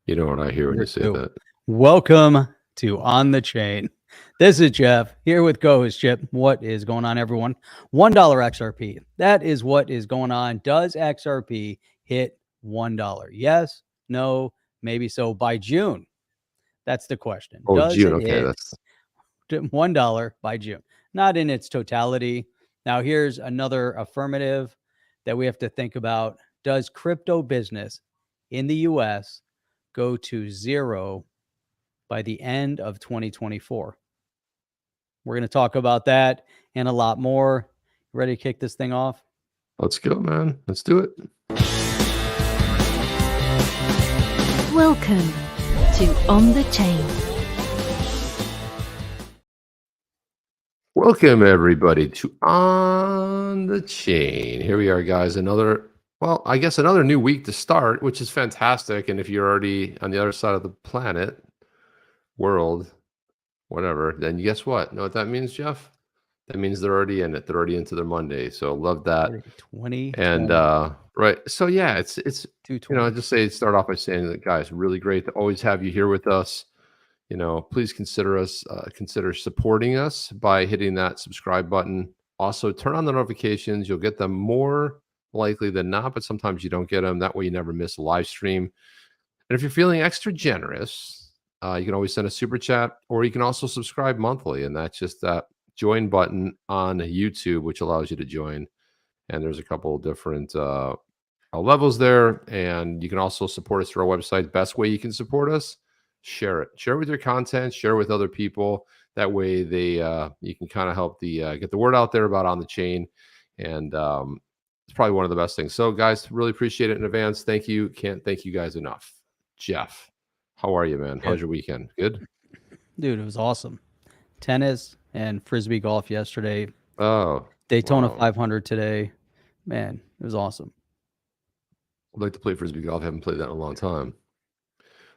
You know what I hear when you say that. Welcome to On the Chain. This is Jeff here with co-host Chip. What is going on, everyone? $1 XRP. That is what is going on. Does XRP hit $1? Yes, no, maybe so by June. That's the question. Oh, Does June. it Okay, hit that's $1 by June? Not in its totality. Now, here's another affirmative that we have to think about. Does crypto business in the U.S. go to zero by the end of 2024? We're going to talk about that and a lot more. Ready to kick this thing off? let's go, man. Let's do it. Welcome to On the Chain. Welcome everybody to On the Chain. Here we are, guys. Another new week to start, which is fantastic. And if you're already on the other side of the planet, world, whatever, then guess what? Know what that means, Jeff? That means they're already in it. They're already into their Monday. So love that. 20 And right. So yeah, it's I just start off by saying that, guys, really great to always have you here with us. Please consider supporting us by hitting that subscribe button. Also, turn on the notifications. You'll get them more likely than not, but sometimes you don't get them. That way you never miss a live stream. And if you're feeling extra generous, you can always send a super chat, or you can also subscribe monthly. And that's just that join button on YouTube, which allows you to join. And there's a couple of different levels there. And you can also support us through our website. Best way you can support us, share it with your content, share it with other people. That way you can kind of help get the word out there about On the Chain. And it's probably one of the best things. So guys, really appreciate it in advance. Thank you. Can't thank you guys enough. Jeff, how are you, man? How's your weekend? Good? Dude, it was awesome. Tennis and frisbee golf yesterday. Oh, Daytona wow. 500 today. Man, it was awesome. I'd like to play frisbee golf. I haven't played that in a long time.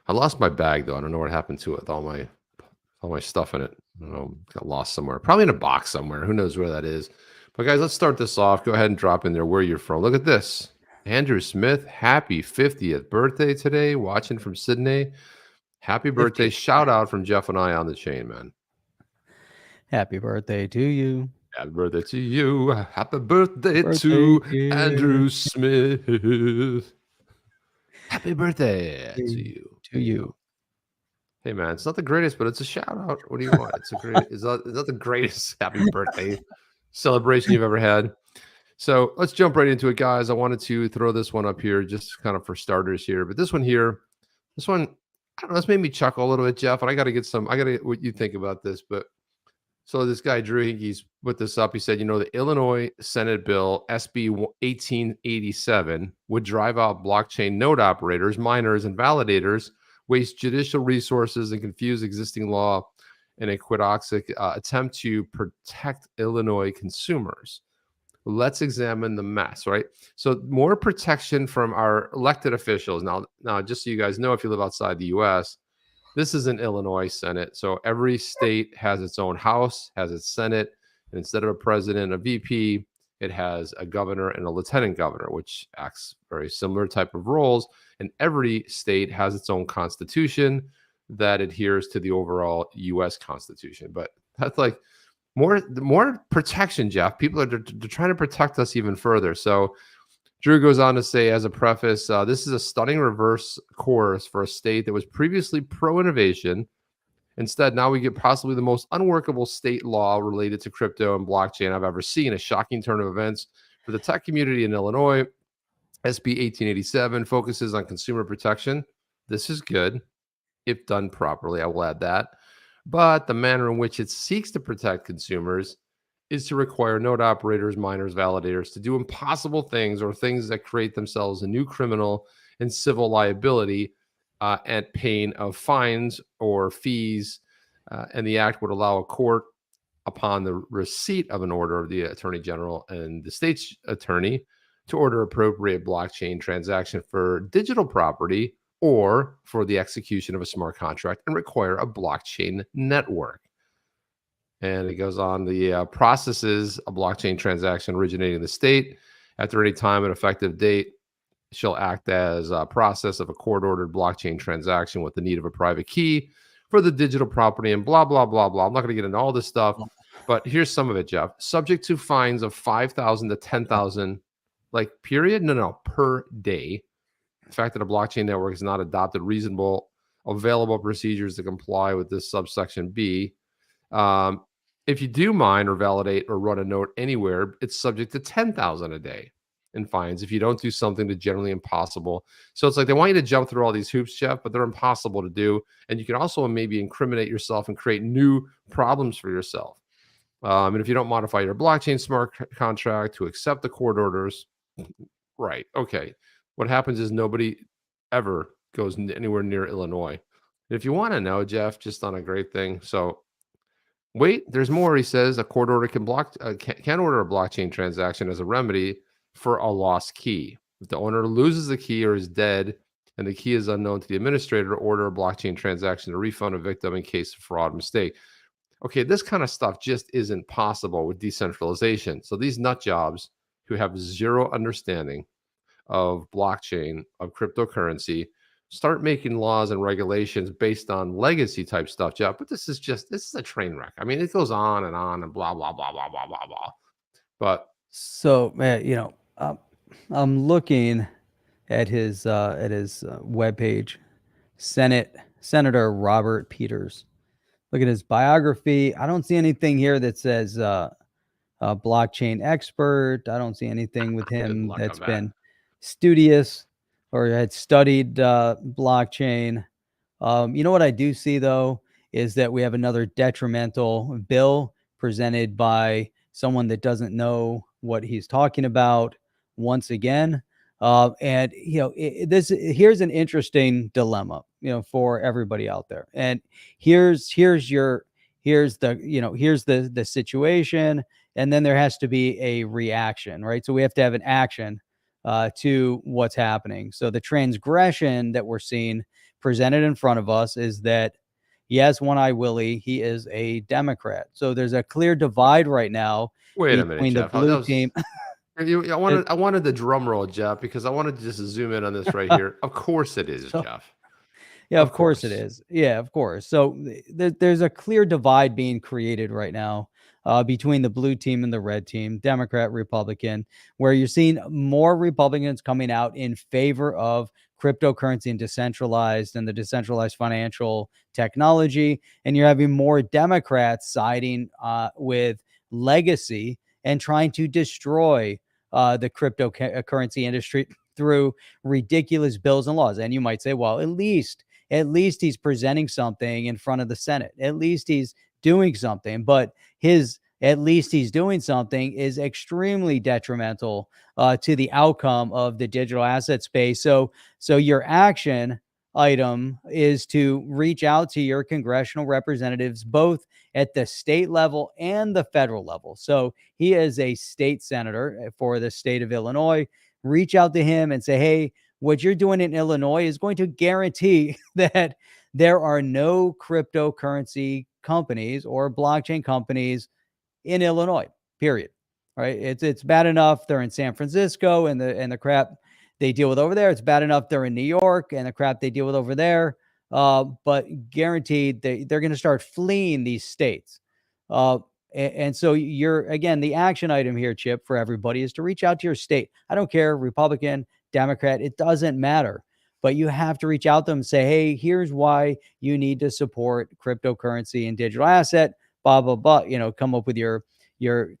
I lost my bag though. I don't know what happened to it with all my stuff in it. I don't know, got lost somewhere. Probably in a box somewhere. Who knows where that is? But guys, let's start this off. Go ahead and drop in there where you're from. Look at this. Andrew Smith, happy 50th birthday today. Watching from Sydney. Happy birthday. 50. Shout out from Jeff and I On the Chain, man. Happy birthday to you. Happy birthday to you. Happy birthday to Andrew Smith. Happy birthday to you. Hey man, it's not the greatest, but it's a shout out. What do you want? It's not the greatest happy birthday celebration you've ever had. So let's jump right into it, guys. I wanted to throw this one up here just kind of for starters here. But this one, I don't know, this made me chuckle a little bit, Jeff. And I got to get what you think about this. But so this guy, Drew Hickey's put this up. He said, the Illinois Senate bill, SB 1887, would drive out blockchain node operators, miners, and validators, waste judicial resources, and confuse existing law in a quixotic attempt to protect Illinois consumers. Let's examine the mess, right? So more protection from our elected officials. Now, just so you guys know, if you live outside the U.S., this is an Illinois Senate. So every state has its own House, has its Senate, and instead of a president, a VP, it has a governor and a lieutenant governor, which acts very similar type of roles. And every state has its own constitution that adheres to the overall U.S. Constitution. But that's like more protection, Jeff. People are they're trying to protect us even further. So Drew goes on to say, as a preface, this is a stunning reverse course for a state that was previously pro-innovation. Instead, now we get possibly the most unworkable state law related to crypto and blockchain I've ever seen. A shocking turn of events for the tech community in Illinois. SB 1887 focuses on consumer protection. This is good if done properly. I will add that. But the manner in which it seeks to protect consumers is to require node operators, miners, validators to do impossible things or things that create themselves a new criminal and civil liability at pain of fines or fees. And the act would allow a court, upon the receipt of an order of the attorney general and the state's attorney, to order appropriate blockchain transaction for digital property or for the execution of a smart contract and require a blockchain network. And it goes on, the processes a blockchain transaction originating in the state after any time and effective date shall act as a process of a court-ordered blockchain transaction with the need of a private key for the digital property and blah, blah, blah, blah. I'm not going to get into all this stuff, but here's some of it, Jeff. Subject to fines of 5,000 to 10,000, like period? No, per day. The fact that a blockchain network has not adopted reasonable, available procedures to comply with this subsection B. If you do mine or validate or run a node anywhere, it's subject to 10,000 a day in fines if you don't do something that's generally impossible. So it's like they want you to jump through all these hoops, Jeff, but they're impossible to do. And you can also maybe incriminate yourself and create new problems for yourself. And if you don't modify your blockchain smart contract to accept the court orders, right? Okay. What happens is nobody ever goes anywhere near Illinois. If you want to know, Jeff, just on a great thing. So wait, there's more. He says a court order can order a blockchain transaction as a remedy for a lost key. If the owner loses the key or is dead and the key is unknown to the administrator, order a blockchain transaction to refund a victim in case of fraud mistake. Okay, this kind of stuff just isn't possible with decentralization. So these nut jobs who have zero understanding of blockchain, of cryptocurrency, start making laws and regulations based on legacy type stuff, Jeff. But this is a train wreck. I mean, it goes on and blah, blah, blah, blah, blah, blah, blah. But so, I'm looking at his webpage, Senator Robert Peters. Look at his biography. I don't see anything here that says blockchain expert. I don't see anything with him that's been studious or had studied blockchain. You know what I do see, though, is that we have another detrimental bill presented by someone that doesn't know what he's talking about once again. And, here's an interesting dilemma, for everybody out there. And here's the situation. And then there has to be a reaction, right? So we have to have an action to what's happening. So the transgression that we're seeing presented in front of us is that, yes, One-Eye Willie, he is a Democrat. So there's a clear divide right now between the blue team. I wanted the drum roll, Jeff, because I wanted to just zoom in on this right here. Of course it is, Jeff. Yeah, of course it is. Yeah, of course. So there's a clear divide being created right now between the blue team and the red team, Democrat, Republican, where you're seeing more Republicans coming out in favor of cryptocurrency and the decentralized financial technology. And you're having more Democrats siding with legacy and trying to destroy the cryptocurrency industry through ridiculous bills and laws. And you might say, well, at least he's presenting something in front of the Senate. At least he's doing something. But at least he's doing something is extremely detrimental to the outcome of the digital asset space. So your action item is to reach out to your congressional representatives, both at the state level and the federal level. So he is a state senator for the state of Illinois. Reach out to him and say, hey, what you're doing in Illinois is going to guarantee that there are no cryptocurrency companies or blockchain companies in Illinois, period. Right? It's bad enough they're in San Francisco and the crap they deal with over there. It's bad enough they're in New York and the crap they deal with over there. But guaranteed they're going to start fleeing these states. And so the action item here, Chip, for everybody is to reach out to your state. I don't care, Republican, Democrat, it doesn't matter. But you have to reach out to them and say, hey, here's why you need to support cryptocurrency and digital asset, blah, blah, blah. Come up with your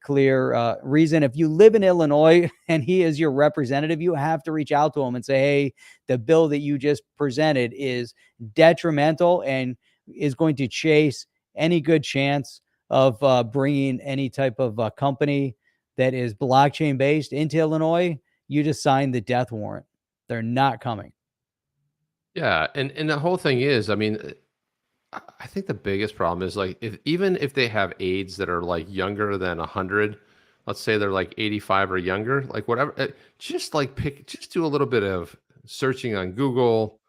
clear reason. If you live in Illinois and he is your representative, you have to reach out to him and say, hey, the bill that you just presented is detrimental and is going to chase any good chance of bringing any type of company that is blockchain based into Illinois. You just signed the death warrant. They're not coming. Yeah. And the whole thing is, I mean, I think the biggest problem is like even if they have aides that are like younger than 100, let's say they're like 85 or younger, like whatever, just do a little bit of searching on Google,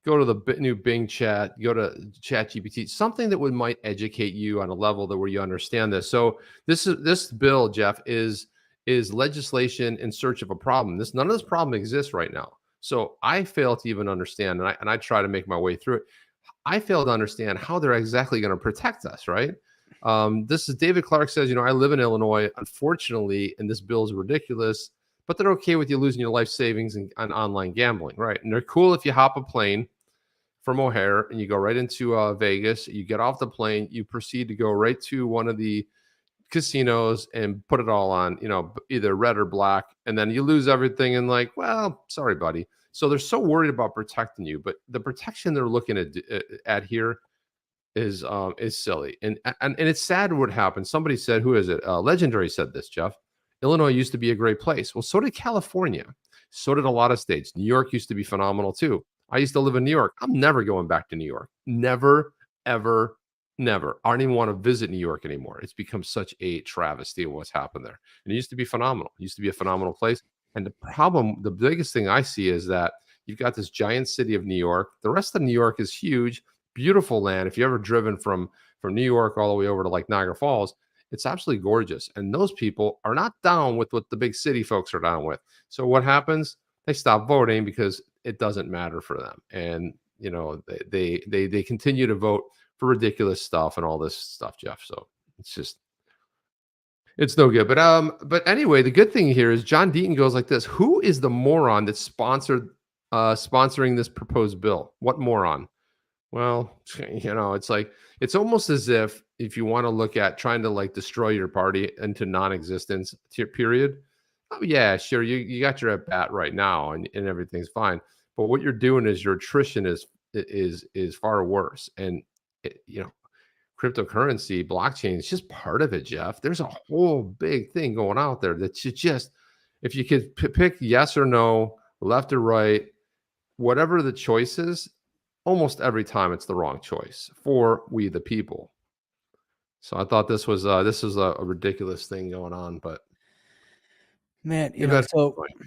go to the new Bing chat, go to ChatGPT, something that might educate you on a level where you understand this. So this bill, Jeff, is legislation in search of a problem. None of this problem exists right now. So I fail to even understand, and I try to make my way through it. I fail to understand how they're exactly going to protect us, right? This is David Clark says, I live in Illinois. Unfortunately, and this bill is ridiculous, but they're okay with you losing your life savings on online gambling, right? And they're cool if you hop a plane from O'Hare and you go right into Vegas. You get off the plane, you proceed to go right to one of the casinos and put it all on, either red or black, and then you lose everything. And like, well, sorry, buddy. So they're so worried about protecting you, but the protection they're looking at here is silly. And it's sad what happened. Somebody said, who is it? Legendary said this, Jeff. Illinois used to be a great place. Well, so did California. So did a lot of states. New York used to be phenomenal too. I used to live in New York. I'm never going back to New York. Never, ever, never. I don't even want to visit New York anymore. It's become such a travesty of what's happened there. And it used to be phenomenal. It used to be a phenomenal place. And the biggest thing I see is that you've got this giant city of New York. The rest of New York is huge, beautiful land. If you've ever driven from New York all the way over to like Niagara Falls, it's absolutely gorgeous. And those people are not down with what the big city folks are down with. So what happens? They stop voting because it doesn't matter for them. And they continue to vote for ridiculous stuff and all this stuff, Jeff. So it's no good. But anyway, the good thing here is John Deaton goes like this: who is the moron that's sponsoring this proposed bill? What moron? Well, it's like, it's almost as if you want to look at trying to like destroy your party into non-existence period. Oh yeah, sure. You got your at bat right now and everything's fine. But what you're doing is your attrition is far worse. And cryptocurrency, blockchain is just part of it, Jeff. There's a whole big thing going out there that if you could pick yes or no, left or right, whatever the choice is, almost every time it's the wrong choice for we the people. So I thought this was a ridiculous thing going on, but man,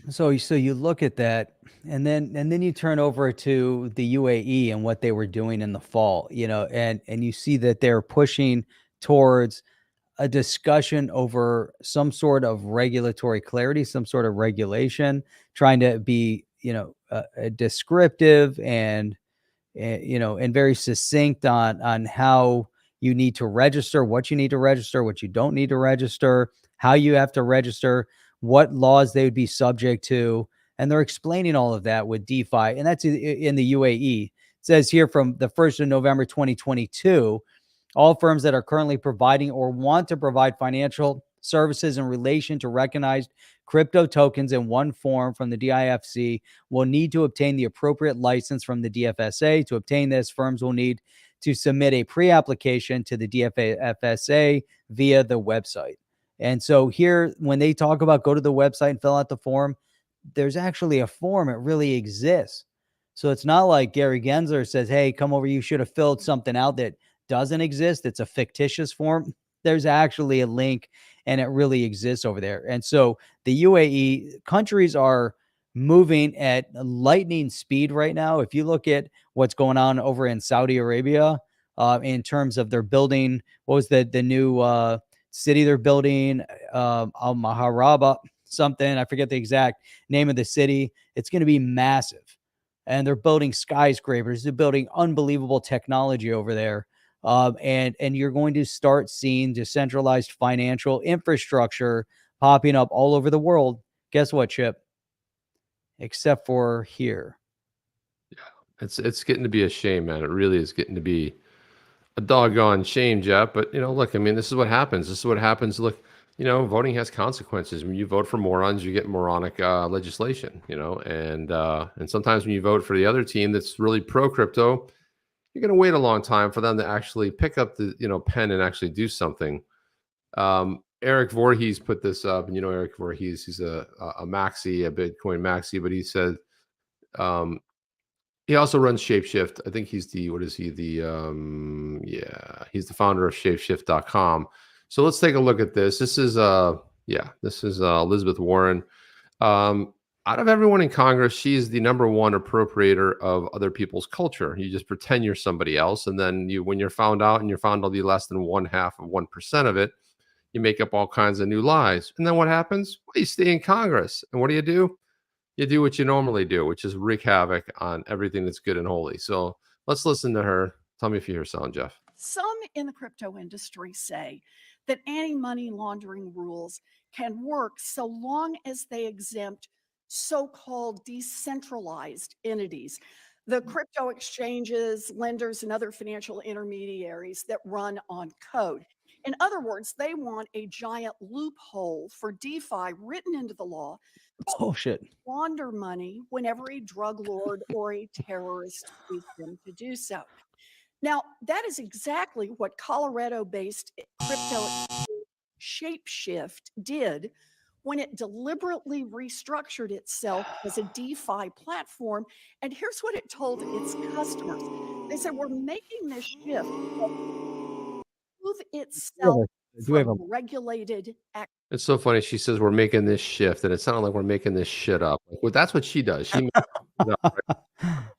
so you look at that, and then you turn over to the UAE and what they were doing in the fall, and you see that they're pushing towards a discussion over some sort of regulatory clarity, some sort of regulation, trying to be, descriptive and very succinct on how you need to register, what you need to register, what you don't need to register, how you have to register, what laws they would be subject to. And they're explaining all of that with DeFi. And that's in the UAE. It says here from the 1st of November, 2022, all firms that are currently providing or want to provide financial services in relation to recognized crypto tokens in one form from the DIFC will need to obtain the appropriate license from the DFSA. To obtain this, firms will need to submit a pre-application to the DFSA via the website. And so here, when they talk about go to the website and fill out the form, there's actually a form. It really exists. So it's not like Gary Gensler says, hey, come over, you should have filled something out that doesn't exist. It's a fictitious form. There's actually a link, and it really exists over there. And so the UAE countries are moving at lightning speed right now. If you look at what's going on over in Saudi Arabia, in terms of they're building, what was the new city they're building? Al Maharaba something. I forget the exact name of the city. It's going to be massive. And they're building skyscrapers. They're building unbelievable technology over there. And you're going to start seeing decentralized financial infrastructure popping up all over the world. Guess what, Chip? Except for here. Yeah, it's getting to be a shame, man. It really is getting to be a doggone shame, Jeff. But look, I mean, this is what happens. This is what happens. Look, voting has consequences. When you vote for morons, you get moronic legislation. And sometimes when you vote for the other team that's really pro crypto, you're going to wait a long time for them to actually pick up the pen and actually do something. Eric Voorhees put this up, and Eric Voorhees, he's a maxi, a Bitcoin maxi, but he said he also runs Shapeshift. I think he's he's the founder of Shapeshift.com. So let's take a look at this. This is Elizabeth Warren. Out of everyone in Congress, she's the number one appropriator of other people's culture. You just pretend you're somebody else, and then when you're found out and you're found to be less than 0.5% of it, you make up all kinds of new lies. And then what happens? Well, you stay in Congress, and what do? You do what you normally do, which is wreak havoc on everything that's good and holy. So let's listen to her. Tell me if you hear sound, Jeff. Some in the crypto industry say that anti-money laundering rules can work so long as they exempt so-called decentralized entities, the crypto exchanges, lenders, and other financial intermediaries that run on code. In other words, they want a giant loophole for DeFi written into the law Bullshit. to launder money whenever a drug lord or a terrorist pays them to do so. Now, that is exactly what Colorado-based crypto Shapeshift did when it deliberately restructured itself as a DeFi platform. And here's what it told its customers. They said, we're making this shift to move itself Do we have from a regulated activity. It's so funny. She says we're making this shift, and it sounded like we're making this shit up. Like, well, that's what she does. She makes it up, right?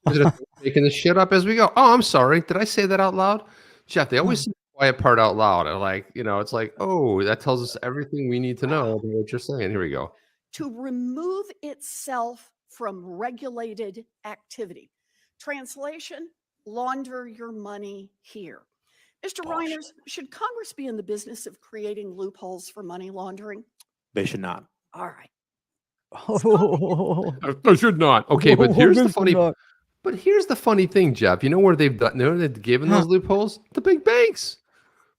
She's just making this shit up as we go. Oh, I'm sorry. Did I say that out loud? Jeff, they always say the quiet part out loud. And like, it's like, oh, that tells us everything we need to know about what you're saying. Here we go. To remove itself from regulated activity. Translation, launder your money here. Mr. Reiners, should Congress be in the business of creating loopholes for money laundering? They should not. All right. I should not. Okay, but here's the This is funny. not- But here's the funny thing, Jeff. You know where they've done? They've given those loopholes? The big banks.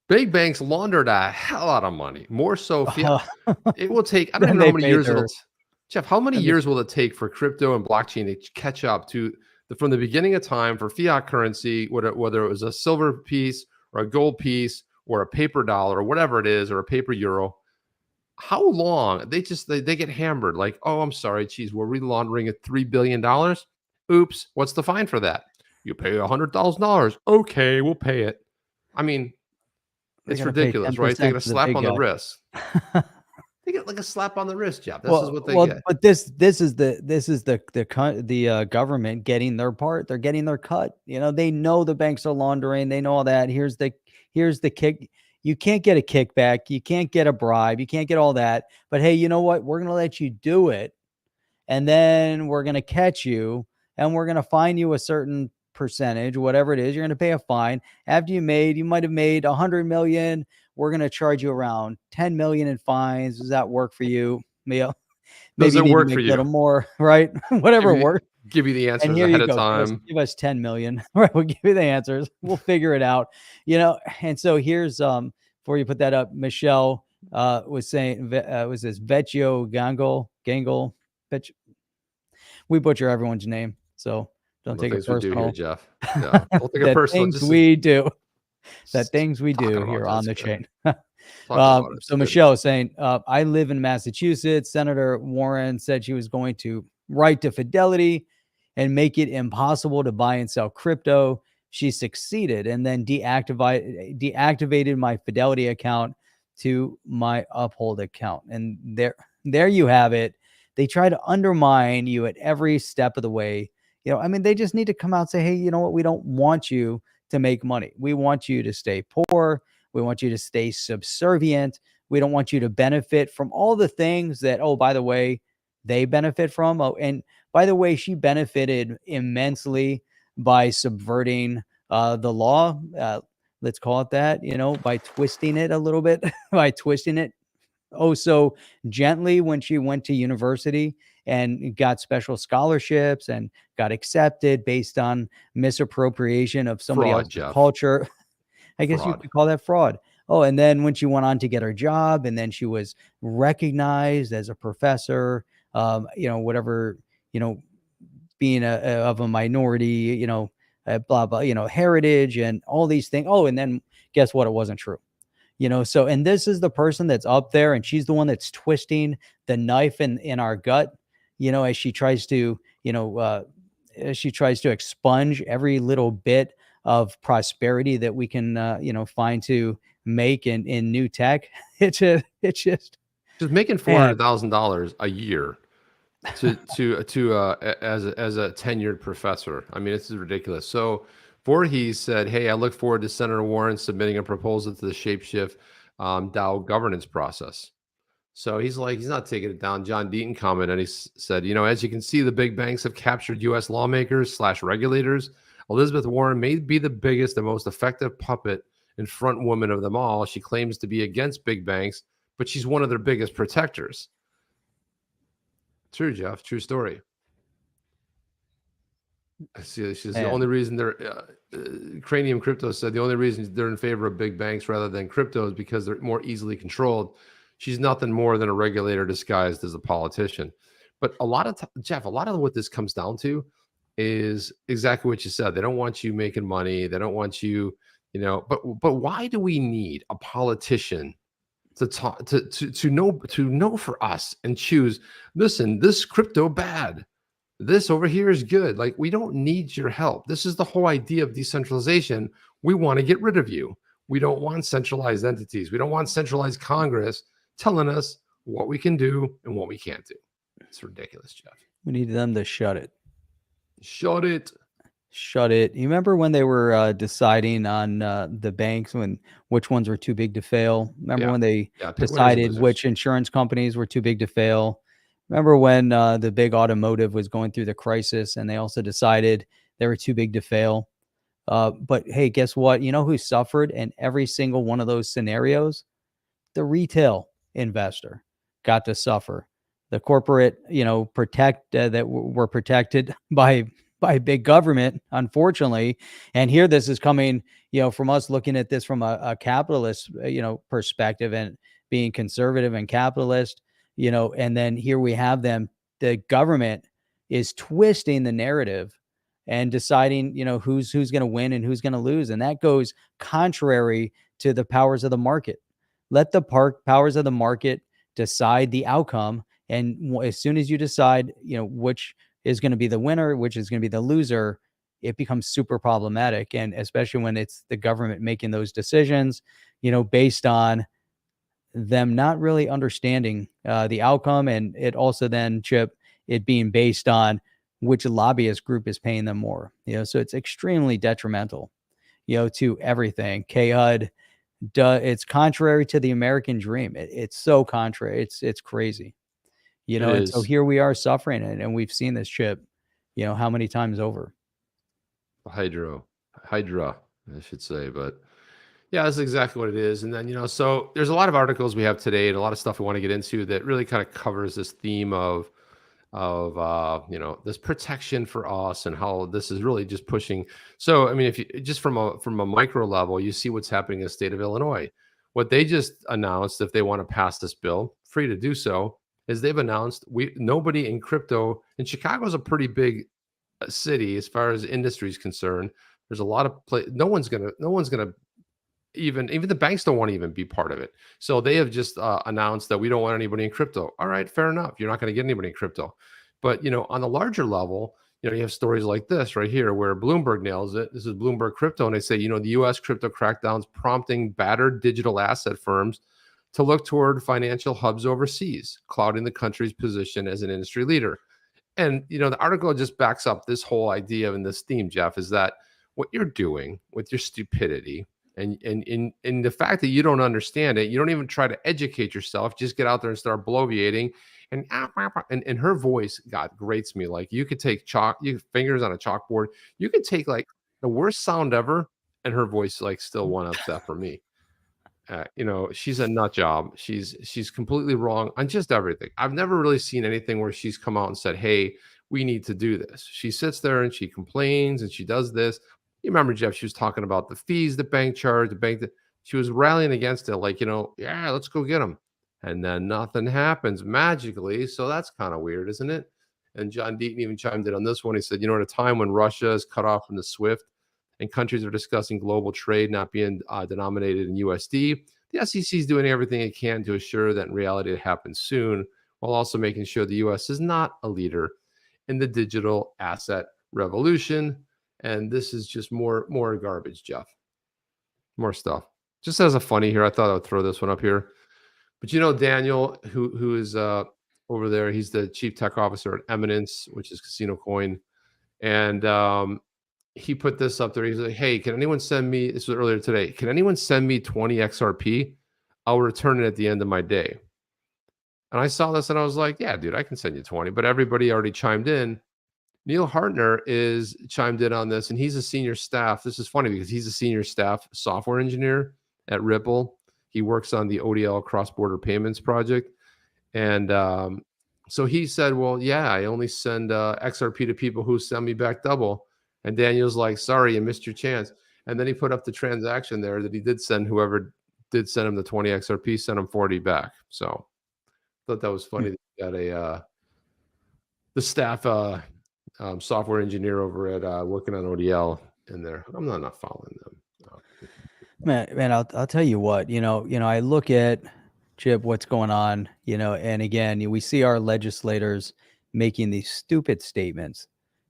Big banks laundered a hell out of money. More so, it will take. I don't even know how many years it'll. Jeff, how many years will it take for crypto and blockchain to catch up to from the beginning of time for fiat currency, whether it was a silver piece or a gold piece or a paper dollar or whatever it is, or a paper euro? How long? They get hammered. Like, oh, I'm sorry, geez, were we laundering at $3 billion? Oops, what's the fine for that? You pay $100,000. Okay, we'll pay it. I mean, it's ridiculous, right? They get a slap on the wrist. They get like a slap on the wrist, Jeff. This is what they get. But this is the government getting their part. They're getting their cut. They know the banks are laundering. They know all that. Here's the kick. You can't get a kickback. You can't get a bribe. You can't get all that. But hey, you know what? We're going to let you do it. And then we're going to catch you and we're going to fine you a certain percentage, whatever it is. You're going to pay a fine. After you might have made 100 million. We're going to charge you around 10 million in fines. Does that work for you? Maybe Does it work for a you? little more, right? Whatever works. Give you the answers And here ahead you of go. time. Give us 10 million. Right. We'll give you the answers. We'll figure it out. And so here's before you put that up, Michelle was saying was this Vecchio Gangle. We butcher everyone's name. So don't take it personal. We do here, Jeff. No, don't take it personal. Things we do. Things we do here on the chain. So Michelle is saying, I live in Massachusetts. Senator Warren said she was going to write to Fidelity and make it impossible to buy and sell crypto. She succeeded and then deactivated my Fidelity account to my Uphold account. And there you have it. They try to undermine you at every step of the way. They just need to come out and say, hey, you know what? We don't want you to make money. We want you to stay poor. We want you to stay subservient. We don't want you to benefit from all the things that, oh, by the way, they benefit from. Oh, and by the way, she benefited immensely by subverting the law. Let's call it that, by twisting it a little bit, by twisting it so gently when she went to university and got special scholarships and got accepted based on misappropriation of somebody else's culture. I guess you could call that fraud. Oh, and then when she went on to get her job and then she was recognized as a professor, whatever, being of a minority, blah, blah, heritage and all these things. Oh, and then guess what? It wasn't true. So, and this is the person that's up there and she's the one that's twisting the knife in our gut, as she tries to, expunge every little bit of prosperity that we can, find to make in new tech. It's just making $400,000 a year as a tenured professor. I mean, this is ridiculous. So Voorhees said, hey, I look forward to Senator Warren submitting a proposal to the Shapeshift DAO governance process. So he's like, he's not taking it down. John Deaton commented, and he said, as you can see, the big banks have captured U.S. lawmakers/regulators. Elizabeth Warren may be the biggest and most effective puppet and front woman of them all. She claims to be against big banks, but she's one of their biggest protectors. True, Jeff. True story. She's the only reason they're Cranium Crypto said the only reason they're in favor of big banks rather than crypto is because they're more easily controlled. She's nothing more than a regulator disguised as a politician. But a lot of Jeff, a lot of what this comes down to is exactly what you said. They don't want you making money. They don't want you, but why do we need a politician to talk to know for us and choose, listen, this crypto bad, this over here is good? Like, we don't need your help. This is the whole idea of decentralization. We want to get rid of you. We don't want centralized entities. We don't want centralized Congress telling us what we can do and what we can't do. It's ridiculous, Jeff. We need them to shut it. Shut it. Shut it. You remember when they were deciding on the banks, which ones were too big to fail? Remember when they decided which insurance companies were too big to fail? Remember when the big automotive was going through the crisis and they also decided they were too big to fail? But hey, guess what? You know who suffered in every single one of those scenarios? The retail investor got to suffer. The corporate, that were protected by big government, unfortunately. And here this is coming, from us looking at this from a capitalist, perspective and being conservative and capitalist, and then here we have the government is twisting the narrative and deciding, who's going to win and who's going to lose. And that goes contrary to the powers of the market. Let the powers of the market decide the outcome. And as soon as you decide, which is going to be the winner, which is going to be the loser, it becomes super problematic. And especially when it's the government making those decisions, based on them not really understanding the outcome. And it also then, Chip, it being based on which lobbyist group is paying them more, so it's extremely detrimental, to everything. KHUD, it's contrary to the American dream. It's so contrary. It's crazy, and so here we are suffering it. And we've seen this, Chip, how many times over? Hydra, I should say, but yeah, that's exactly what it is. And then, so there's a lot of articles we have today and a lot of stuff we want to get into that really kind of covers this theme of this protection for us and how this is really just pushing. So, I mean, if you just from a micro level, you see what's happening in the state of Illinois. What they just announced, if they want to pass this bill, free to do so, is they've announced nobody in crypto. And Chicago is a pretty big city as far as industry is concerned. There's a lot of no one's gonna even the banks don't want to even be part of it. So they have just announced that we don't want anybody in crypto. All right, fair enough. You're not going to get anybody in crypto. But on the larger level, you have stories like this right here where Bloomberg nails it. This is Bloomberg Crypto, and they say, the U.S. crypto crackdowns prompting battered digital asset firms to look toward financial hubs overseas, clouding the country's position as an industry leader. And the article just backs up this whole idea and this theme, Jeff, is that what you're doing with your stupidity and the fact that you don't understand it, you don't even try to educate yourself, just get out there and start bloviating. And her voice, God, grates me. Like, you could take fingers on a chalkboard. You could take like the worst sound ever, and her voice like still one ups that for me. She's a nut job. She's completely wrong on just everything. I've never really seen anything where she's come out and said, hey, we need to do this. She sits there and she complains and she does this. You remember, Jeff, she was talking about the fees the bank charged, she was rallying against it, like, yeah, let's go get them. And then nothing happens magically. So that's kind of weird, isn't it? And John Deaton even chimed in on this one. He said, at a time when Russia is cut off from the SWIFT and countries are discussing global trade not being denominated in USD, the SEC is doing everything it can to assure that in reality it happens soon, while also making sure the US is not a leader in the digital asset revolution. And this is just more garbage, Jeff. More stuff. Just as a funny here, I thought I would throw this one up here. But Daniel, who is over there, he's the chief tech officer at Eminence, which is Casino Coin. And he put this up there. He's like, hey, can anyone send me, this was earlier today, can anyone send me 20 XRP? I'll return it at the end of my day. And I saw this and I was like, yeah, dude, I can send you 20. But everybody already chimed in. Neil Hartner is chimed in on this, and he's a senior staff. This is funny because he's a senior staff software engineer at Ripple. He works on the ODL cross-border payments project. And so he said, well, yeah, I only send XRP to people who send me back double. And Daniel's like, sorry, you missed your chance. And then he put up the transaction there that he did send whoever did send him the 20 XRP, sent him 40 back. So I thought that was funny. That he got the staff software engineer over at working on ODL in there. I'm not following them. Man, I'll tell you what, I look at Chip, what's going on, and again, we see our legislators making these stupid statements,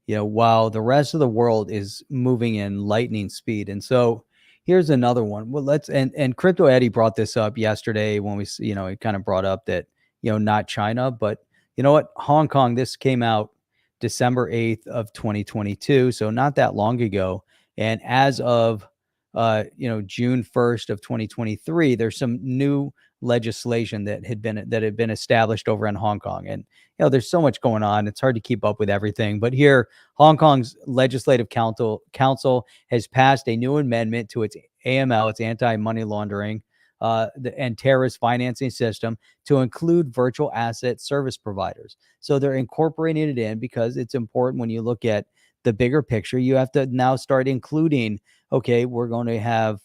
while the rest of the world is moving in lightning speed. And so here's another one. Well, and Crypto Eddie brought this up yesterday when he kind of brought up that, not China, but you know what? Hong Kong, this came out December 8th of 2022. So not that long ago. And as of June 1st of 2023, there's some new legislation that had been established over in Hong Kong. And there's so much going on, it's hard to keep up with everything. But here, Hong Kong's Legislative Council has passed a new amendment to its AML, its anti-money laundering and terrorist financing system, to include virtual asset service providers. So they're incorporating it in because it's important when you look at the bigger picture. You have to now start including, okay, we're going to have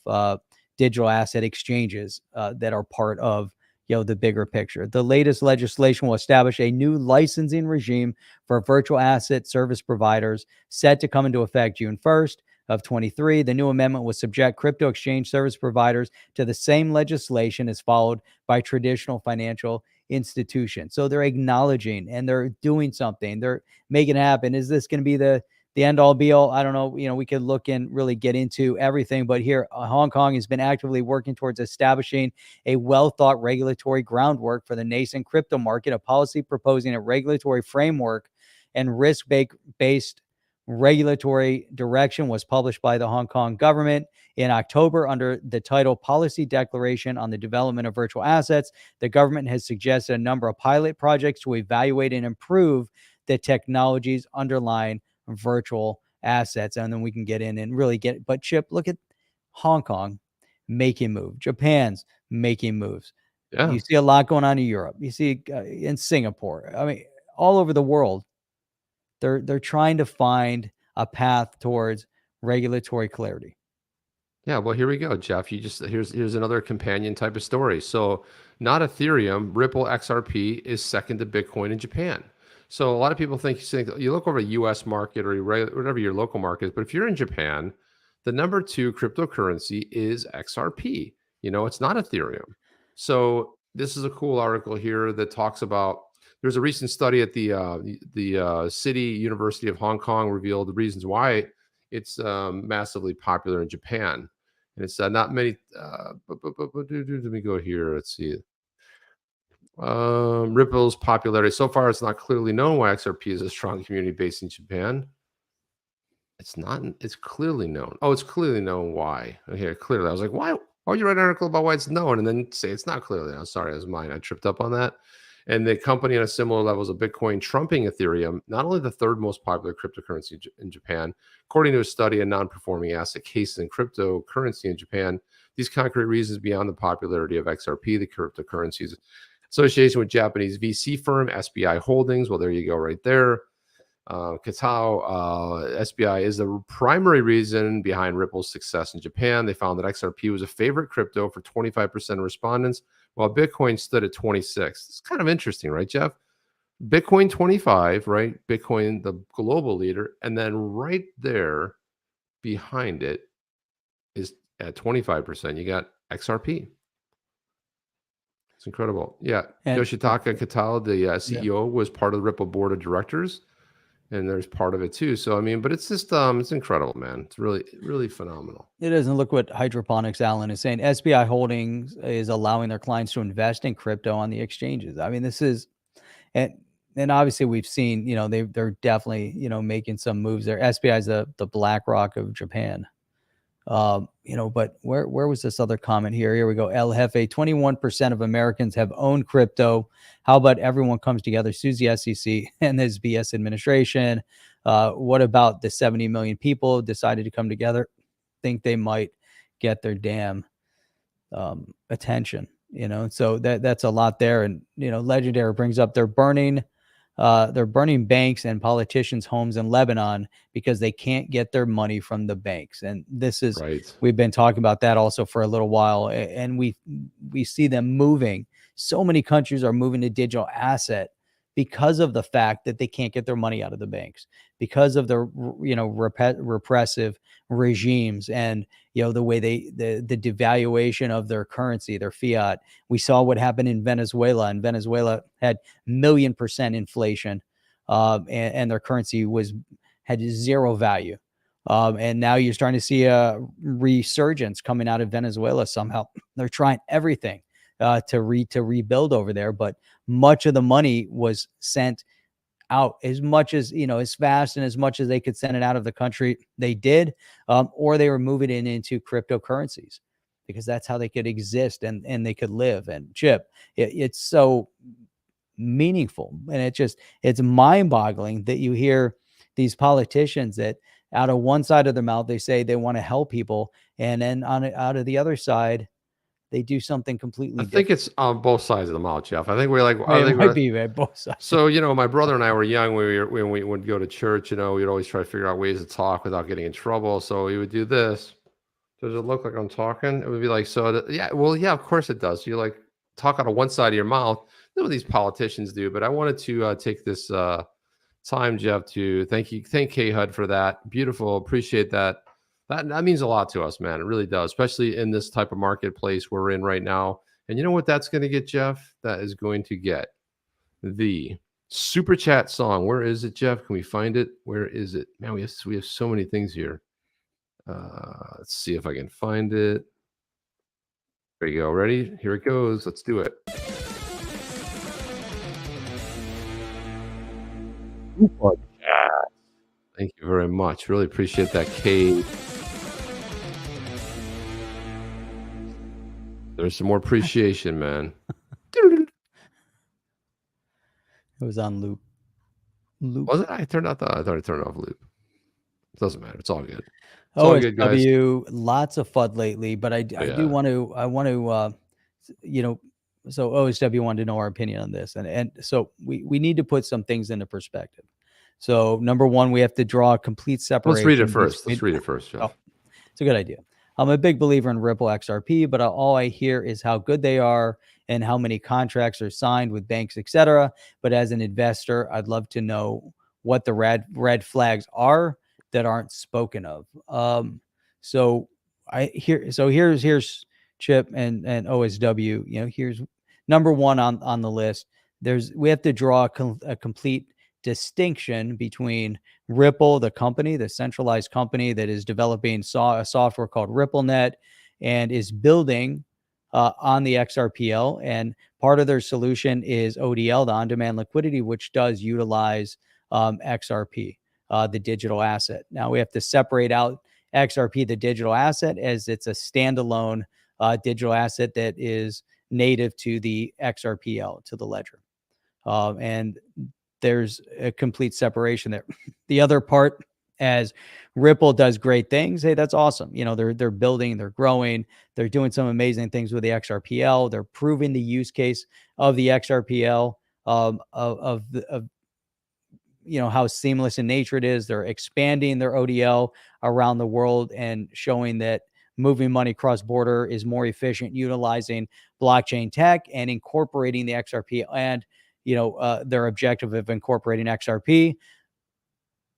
digital asset exchanges that are part of the bigger picture. The latest legislation will establish a new licensing regime for virtual asset service providers, set to come into effect June 1st of 23. The new amendment will subject crypto exchange service providers to the same legislation as followed by traditional financial institutions. So they're acknowledging and they're doing something. They're making it happen. Is this going to be the end all be all? I don't know. We could look and really get into everything, but here, Hong Kong has been actively working towards establishing a well-thought regulatory groundwork for the nascent crypto market. A policy proposing a regulatory framework and risk-based regulatory direction was published by the Hong Kong government in October under the title Policy Declaration on the Development of Virtual Assets. The government has suggested a number of pilot projects to evaluate and improve the technologies underlying virtual assets. And then we can get in and really but Chip, look at Hong Kong making moves. Japan's making moves. Yeah. You see a lot going on in Europe. You see in Singapore. I mean, all over the world, they're trying to find a path towards regulatory clarity. Yeah, well, here we go, Jeff. Here's another companion type of story. So, not Ethereum, Ripple XRP is second to Bitcoin in Japan. So a lot of people think you look over a U.S. market or whatever your local market is, but if you're in Japan, the number 2 cryptocurrency is XRP. It's not Ethereum. So this is a cool article here that talks about. There's a recent study at the City University of Hong Kong revealed the reasons why it's massively popular in Japan. And it's not many. Let me go here. Let's see. Ripple's popularity. So far, it's not clearly known why XRP is a strong community based in Japan. It's not. It's clearly known. Oh, it's clearly known why. Okay, clearly. I was like, why would you write an article about why it's known and then say it's not clearly known? Sorry, it was mine. I tripped up on that. And the company on a similar levels of Bitcoin trumping Ethereum, not only the third most popular cryptocurrency in Japan, according to a study of non-performing asset cases in cryptocurrency in Japan, these concrete reasons beyond the popularity of XRP, the cryptocurrency's association with Japanese VC firm SBI Holdings. Well, there you go, right there. SBI is the primary reason behind Ripple's success in Japan. They found that XRP was a favorite crypto for 25% of respondents, while Bitcoin stood at 26. It's kind of interesting, right, Jeff? Bitcoin 25, right? Bitcoin, the global leader, and then right there behind it is at 25%. You got XRP. It's incredible. Yeah. And Yoshitaka Kitao, the CEO, was part of the Ripple board of directors. And there's part of it too. So, I mean, but it's just, it's incredible, man. It's really, really phenomenal. It is. And look what Hydroponics Allen is saying. SBI Holdings is allowing their clients to invest in crypto on the exchanges. I mean, this is, and obviously we've seen, they're definitely, making some moves there. SBI is the BlackRock of Japan. But where was this other comment here? Here we go. El Jefe, 21% of Americans have owned crypto. How about everyone comes together, sues the SEC and this BS administration? What about the 70 million people decided to come together? Think they might get their damn attention, so that's a lot there. And Legendary brings up they're burning banks and politicians' homes in Lebanon because they can't get their money from the banks. And this is, Right. we've been talking about that also for a little while. And we see them moving. So many countries are moving to digital asset because of the fact that they can't get their money out of the banks, because of the repressive regimes, and the way the devaluation of their currency, their fiat. We saw what happened in Venezuela, and Venezuela had 1,000,000% inflation, and their currency had zero value. And now you're starting to see a resurgence coming out of Venezuela. Somehow they're trying everything to rebuild over there, but much of the money was sent out as much as, as fast and as much as they could send it out of the country. They did, or they were moving it into cryptocurrencies because that's how they could exist and they could live. And Chip, it's so meaningful, and it's mind-boggling that you hear these politicians that out of one side of their mouth they say they want to help people, and then out of the other side they do something completely I different. think it's on both sides of the mouth, Jeff. I think we're like, I It think might we're, be at both sides. so, my brother and I were young when we would go to church, we'd always try to figure out ways to talk without getting in trouble. So we would do this. Does it look like I'm talking? It would be like, yeah, well, yeah, of course it does. You like talk out of one side of your mouth. That's what these politicians do. But I wanted to take this time, Jeff, to thank K HUD for that. Beautiful. Appreciate that. That means a lot to us, man. It really does, especially in this type of marketplace we're in right now. And you know what that's going to get, Jeff? That is going to get the super chat song. Where is it, Jeff? Can we find it? Where is it? Man, we have so many things here. Let's see if I can find it. There you go. Ready? Here it goes. Let's do it. Thank you very much. Really appreciate that, Kate. There's some more appreciation, man. It was on loop. Was it? I thought I turned it off loop. It doesn't matter. It's all good. It's all good, guys. OSW, lots of FUD lately, but I do want to, so OSW wanted to know our opinion on this. And so we need to put some things into perspective. So number one, we have to draw a complete separation. Let's read it first. Let's read it first, Jeff. Oh, it's a good idea. I'm a big believer in Ripple XRP, but all I hear is how good they are and how many contracts are signed with banks, etc. But as an investor, I'd love to know what the red flags are that aren't spoken of. Here's Chip and OSW. Here's number one on the list. We have to draw a complete distinction between Ripple, the company, the centralized company that is developing a software called RippleNet and is building on the XRPL. And part of their solution is ODL, the on-demand liquidity, which does utilize XRP, the digital asset. Now we have to separate out XRP, the digital asset, as it's a standalone digital asset that is native to the XRPL, to the ledger. And there's a complete separation there. The other part, as Ripple does great things, hey, that's awesome. They're building, they're growing, they're doing some amazing things with the XRPL. They're proving the use case of the XRPL, of how seamless in nature it is. They're expanding their ODL around the world and showing that moving money cross border is more efficient, utilizing blockchain tech and incorporating the XRP and their objective of incorporating XRP.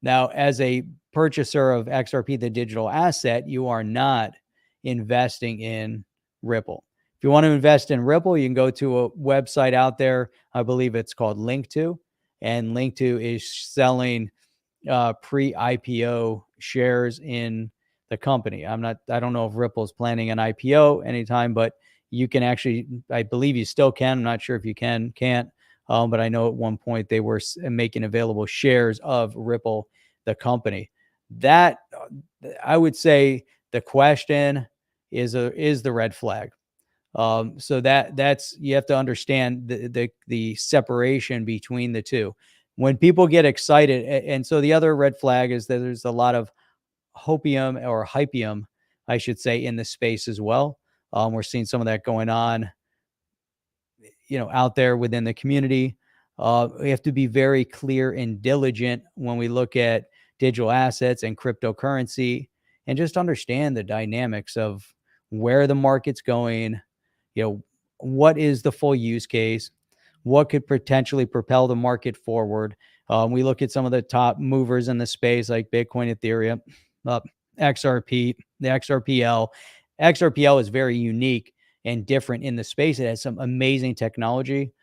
Now, as a purchaser of XRP, the digital asset, you are not investing in Ripple. If you want to invest in Ripple, you can go to a website out there. I believe it's called Link2, and Link2 is selling pre-IPO shares in the company. I don't know if Ripple's planning an IPO anytime, but you can actually, I believe you still can. I'm not sure if you can't. But I know at one point they were making available shares of Ripple, the company. That I would say The question is the red flag. So that's you have to understand the separation between the two. When people get excited, and so the other red flag is that there's a lot of hopium or hypium, I should say, in the space as well. We're seeing some of that going on, out there within the community. We have to be very clear and diligent when we look at digital assets and cryptocurrency, and just understand the dynamics of where the market's going. What is the full use case? What could potentially propel the market forward? We look at some of the top movers in the space, like Bitcoin, Ethereum, XRP, the XRPL. XRPL is very unique and different in the space. It has some amazing technology.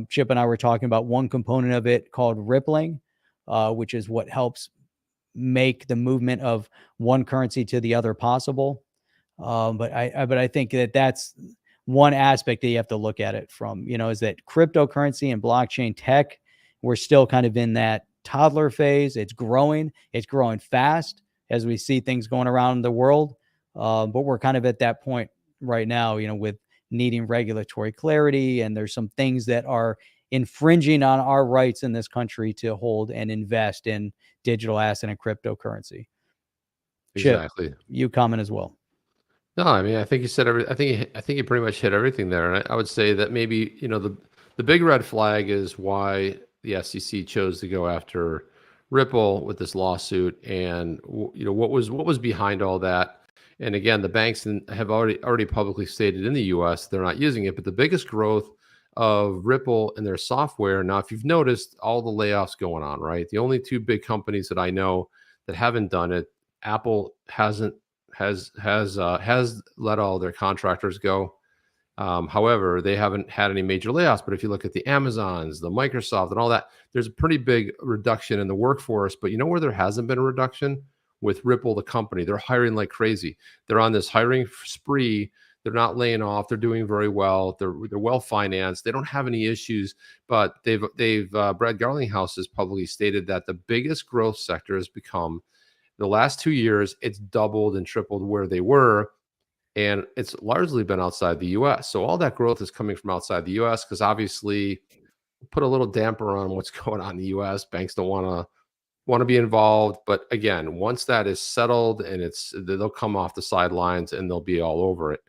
Chip and I were talking about one component of it called rippling, which is what helps make the movement of one currency to the other possible. But I think that's one aspect that you have to look at it from, is that cryptocurrency and blockchain tech, we're still kind of in that toddler phase. It's growing fast as we see things going around the world. But we're kind of at that point right now, with needing regulatory clarity. And there's some things that are infringing on our rights in this country to hold and invest in digital asset and cryptocurrency. Exactly. Chip, you comment as well. No, I mean, I think you said I think you pretty much hit everything there. And I would say that maybe, the big red flag is why the SEC chose to go after Ripple with this lawsuit, and what was behind all that. And again, the banks have already publicly stated in the U.S. they're not using it. But the biggest growth of Ripple and their software, now, if you've noticed all the layoffs going on, right? The only two big companies that I know that haven't done it, Apple has let all their contractors go. However, they haven't had any major layoffs. But if you look at the Amazons, the Microsoft, and all that, there's a pretty big reduction in the workforce. But you know where there hasn't been a reduction? With Ripple, the company. They're hiring like crazy. They're on this hiring spree. They're not laying off. They're doing very well. They're well financed. They don't have any issues. But they've Brad Garlinghouse has publicly stated that the biggest growth sector has become, the last 2 years, it's doubled and tripled where they were. And it's largely been outside the U.S. So all that growth is coming from outside the U.S. because obviously put a little damper on what's going on in the U.S. Banks don't want to be involved. But again, once that is settled and they'll come off the sidelines and they'll be all over it.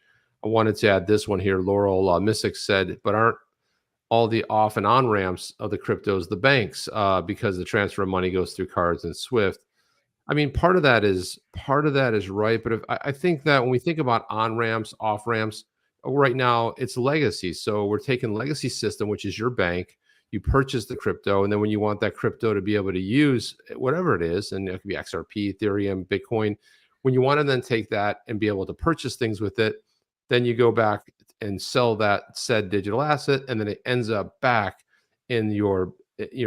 I wanted to add this one here. Laurel Missick said, but aren't all the off and on ramps of the cryptos the banks, because the transfer of money goes through cards and SWIFT? I mean, part of that is right. But I think that when we think about on ramps, off ramps, right now it's legacy. So we're taking legacy system, which is your bank. You purchase the crypto, and then when you want that crypto to be able to use whatever it is, and it could be XRP, Ethereum, Bitcoin, when you want to then take that and be able to purchase things with it, then you go back and sell that said digital asset, and then it ends up back in your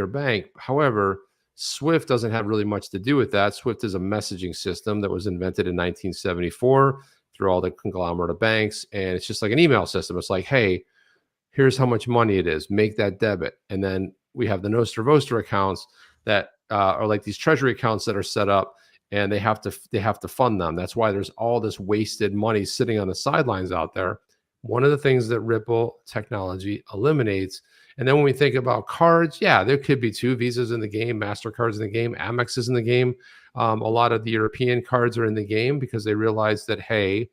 bank. However, SWIFT doesn't have really much to do with that. SWIFT is a messaging system that was invented in 1974 through all the conglomerate of banks, and it's just like an email system. It's like, hey, here's how much money it is, make that debit. And then we have the Nostra Vostra accounts that are like these treasury accounts that are set up, and they have to fund them. That's why there's all this wasted money sitting on the sidelines out there. One of the things that Ripple technology eliminates. And then when we think about cards, yeah, there could be two Visas in the game, MasterCard's in the game, Amex is in the game. A lot of the European cards are in the game because they realize that, hey,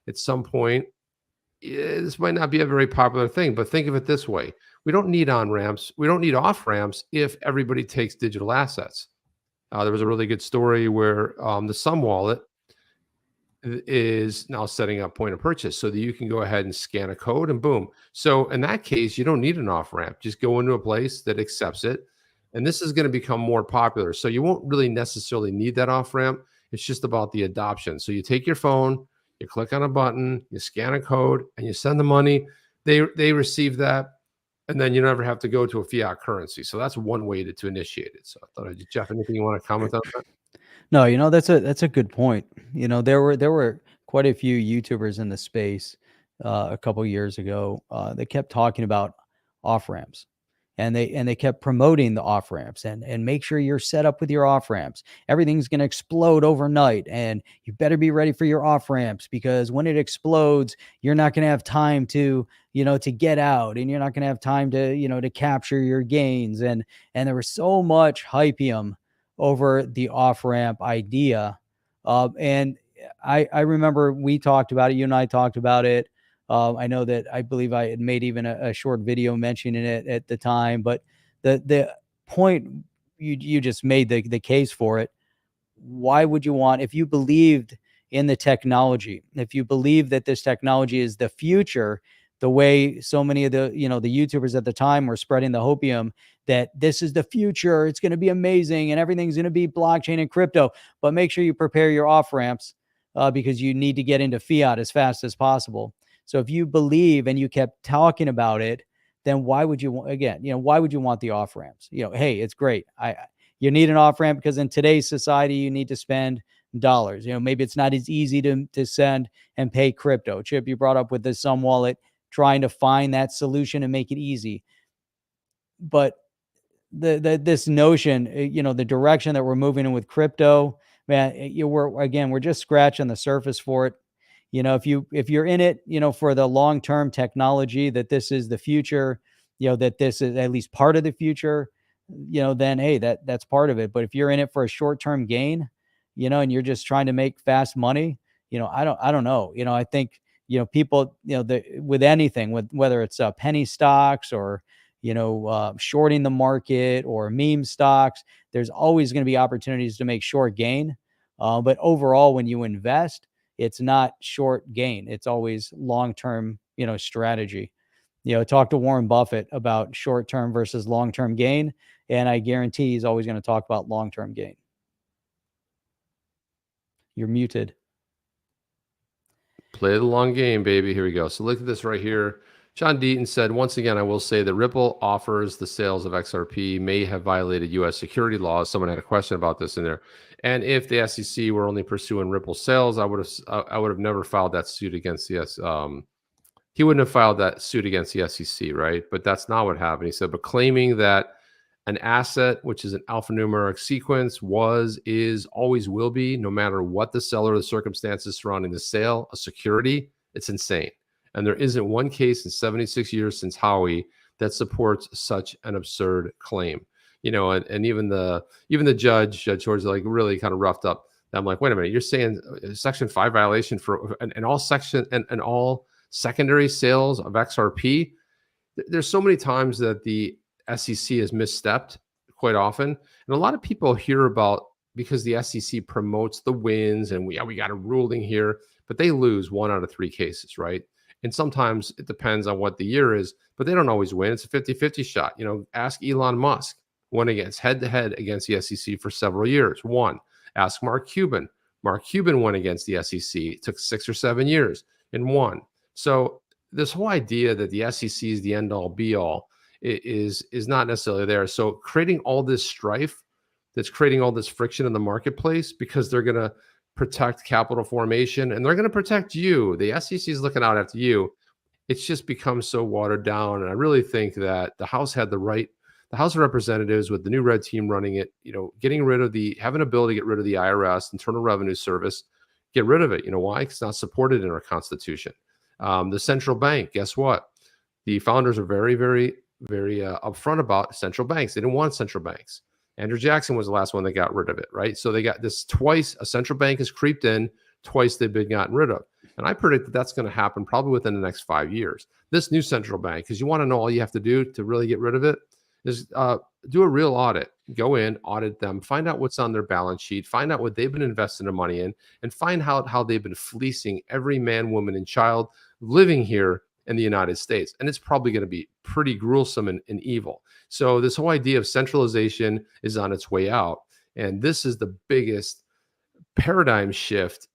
at some point, this might not be a very popular thing, but think of it this way. We don't need on-ramps. We don't need off-ramps if everybody takes digital assets. There was a really good story where the Sum wallet is now setting up point of purchase so that you can go ahead and scan a code and boom. So in that case, you don't need an off-ramp. Just go into a place that accepts it. And this is going to become more popular. So you won't really necessarily need that off-ramp. It's just about the adoption. So you take your phone, you click on a button, you scan a code, and you send the money. They receive that, and then you never have to go to a fiat currency. So that's one way to initiate it. So I thought, Jeff, anything you want to comment on that? No, that's a good point. There were quite a few YouTubers in the space a couple years ago that kept talking about off ramps, and they kept promoting the off ramps and make sure you're set up with your off ramps. Everything's going to explode overnight, and you better be ready for your off ramps, because when it explodes, you're not going to have time to, to get out, and you're not going to have time to, to capture your gains. And there was so much hypium over the off ramp idea. And I remember we talked about it. You and I talked about it. I know that I believe I had made even a short video mentioning it at the time, but the point you just made the case for it. Why would you want, if you believed in the technology, if you believe that this technology is the future, the way so many of the, the YouTubers at the time were spreading the hopium that this is the future, it's going to be amazing and everything's going to be blockchain and crypto, but make sure you prepare your off ramps because you need to get into fiat as fast as possible. So if you believe and you kept talking about it, then why would you, again, why would you want the off ramps? Hey, it's great. You need an off ramp because in today's society, you need to spend dollars. Maybe it's not as easy to send and pay crypto. Chip, you brought up with the Sum Wallet, trying to find that solution and make it easy. But this notion, the direction that we're moving in with crypto, man, we're just scratching the surface for it. If you're in it, for the long-term technology, that this is the future, that this is at least part of the future, then hey, that's part of it. But if you're in it for a short-term gain, and you're just trying to make fast money, I don't know. I think, people, with anything, whether it's penny stocks or, shorting the market or meme stocks, there's always going to be opportunities to make short gain. But overall, when you invest, it's not short gain. It's always long-term, strategy. Talk to Warren Buffett about short-term versus long-term gain, and I guarantee he's always going to talk about long-term gain. You're muted. Play the long game, baby. Here we go. So look at this right here. John Deaton said, once again, I will say that Ripple offers the sales of XRP may have violated U.S. security laws. Someone had a question about this in there. And if the SEC were only pursuing Ripple sales, I would have never filed that suit against the he wouldn't have filed that suit against the SEC, right? But that's not what happened. He said, but claiming that an asset, which is an alphanumeric sequence, was, is, always will be, no matter what the seller or the circumstances surrounding the sale, a security, it's insane. And there isn't one case in 76 years since Howey that supports such an absurd claim. And even the judge George, like really kind of roughed up. I'm like, wait a minute, you're saying Section 5 violation for and all secondary sales of XRP? There's so many times that the SEC has misstepped quite often. And a lot of people hear about, because the SEC promotes the wins and we got a ruling here, but they lose 1 out of 3 cases, right? And sometimes it depends on what the year is, but they don't always win. It's a 50-50 shot. Ask Elon Musk, went against head-to-head against the SEC for several years, won. Ask Mark Cuban. Mark Cuban went against the SEC. It took 6 or 7 years and won. So this whole idea that the SEC is the end-all be-all is not necessarily there. So creating all this strife, that's creating all this friction in the marketplace, because they're going to protect capital formation and they're going to protect you. The SEC is looking out after you. It's just become so watered down. And I really think that the House had the House of Representatives, with the new red team running it, having ability to get rid of the IRS, Internal Revenue Service, get rid of it. You know why? Because it's not supported in our Constitution. The central bank, guess what? The founders are very, very, very upfront about central banks. They didn't want central banks. Andrew Jackson was the last one that got rid of it, right? So they got this twice. A central bank has creeped in, twice they've been gotten rid of. And I predict that that's going to happen probably within the next 5 years. This new central bank, because you want to know, all you have to do to really get rid of it is do a real audit. Go in, audit them, find out what's on their balance sheet, find out what they've been investing their money in, and find out how they've been fleecing every man, woman, and child living here in the United States. And it's probably going to be pretty gruesome and evil. So this whole idea of centralization is on its way out. And this is the biggest paradigm shift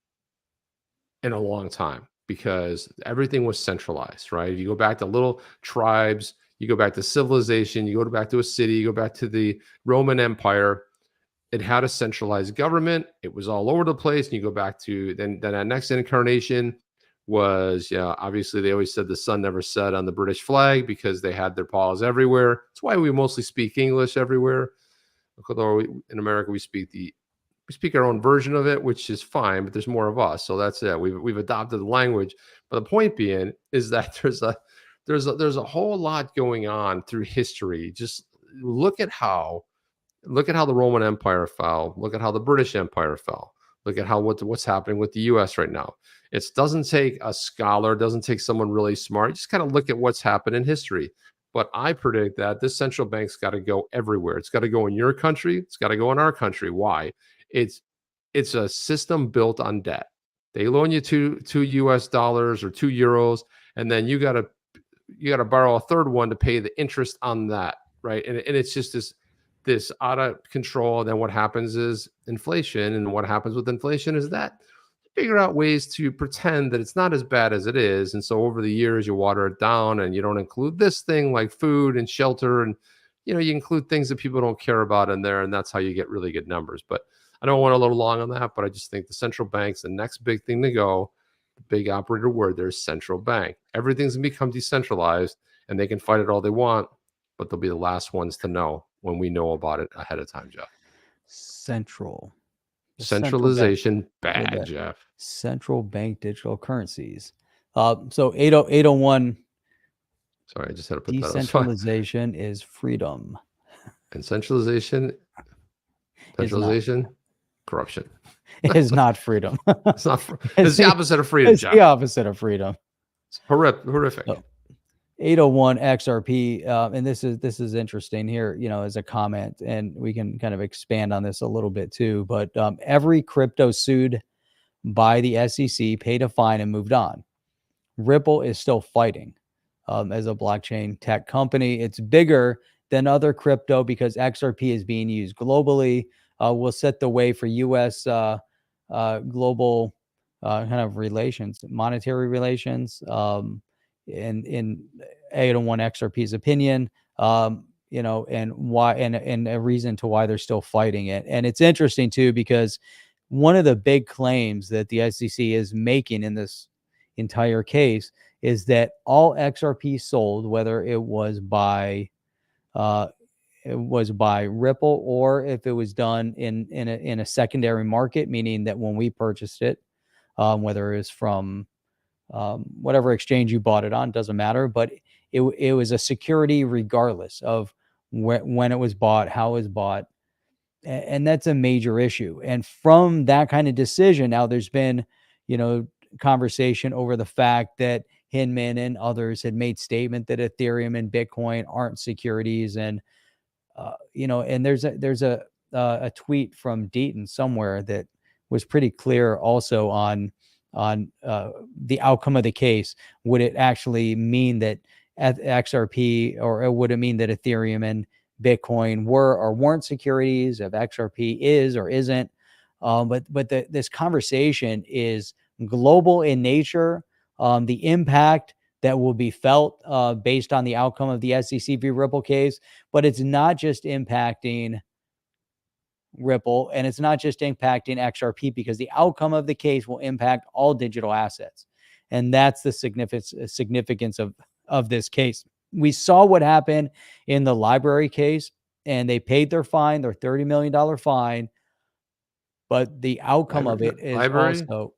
in a long time, because everything was centralized, right? You go back to little tribes, you go back to civilization, you go back to a city, you go back to the Roman Empire. It had a centralized government. It was all over the place. And you go back to then that next incarnation, was, yeah, obviously they always said the sun never set on the British flag because they had their paws everywhere. That's why we mostly speak English everywhere. Although in America we speak our own version of it, which is fine, but there's more of us, so that's it. We've adopted the language. But the point being is that there's a whole lot going on through history. Just look at how the Roman Empire fell. Look at how the British Empire fell. Look at how what's happening with the U.S. right now. It doesn't take a scholar, doesn't take someone really smart. Just kind of look at what's happened in history. But I predict that this central bank's got to go everywhere. It's got to go in your country. It's got to go in our country. Why? It's a system built on debt. They loan you two US dollars or €2, and then you got to borrow a third one to pay the interest on that, right? And it's just this out of control. And then what happens is inflation, and what happens with inflation is that you figure out ways to pretend that it's not as bad as it is. And so over the years, you water it down, and you don't include this thing like food and shelter, and you include things that people don't care about in there, and that's how you get really good numbers. But I don't want a little long on that, but I just think the central bank's the next big thing to go. The big operator word there is central bank. Everything's gonna become decentralized, and they can fight it all they want, but they'll be the last ones to know when we know about it ahead of time, Jeff. Centralization bad, Jeff. Central bank digital currencies. So 801. Sorry, I just had to put that on. Decentralization is freedom. And centralization, corruption. Is not freedom. It's not. It's the opposite of freedom, It's Jeff. the opposite of freedom. It's horrific. So, 801 XRP, and this is interesting here, as a comment, and we can kind of expand on this a little bit too. But every crypto sued by the SEC paid a fine and moved on. Ripple is still fighting as a blockchain tech company. It's bigger than other crypto because XRP is being used globally. Will set the way for U.S. Global kind of relations, monetary relations. In 801 XRP's opinion, and why, and a reason to why they're still fighting it. And it's interesting too, because one of the big claims that the SEC is making in this entire case is that all XRP sold, whether it was by Ripple or if it was done in a secondary market, meaning that when we purchased it, whether it's from whatever exchange you bought it on, doesn't matter, but it was a security regardless of when it was bought, how it was bought. And that's a major issue. And from that kind of decision, now there's been, conversation over the fact that Hinman and others had made statement that Ethereum and Bitcoin aren't securities. And, and there's a tweet from Deaton somewhere that was pretty clear also on the outcome of the case. Would it actually mean that XRP, or would it mean that Ethereum and Bitcoin were or weren't securities, if XRP is or isn't? But this conversation is global in nature. The impact that will be felt based on the outcome of the SEC v. Ripple case, but it's not just impacting Ripple, and it's not just impacting XRP, because the outcome of the case will impact all digital assets. And that's the significance of this case. We saw what happened in the library case, and they paid their fine, their $30 million fine. But the outcome of it is also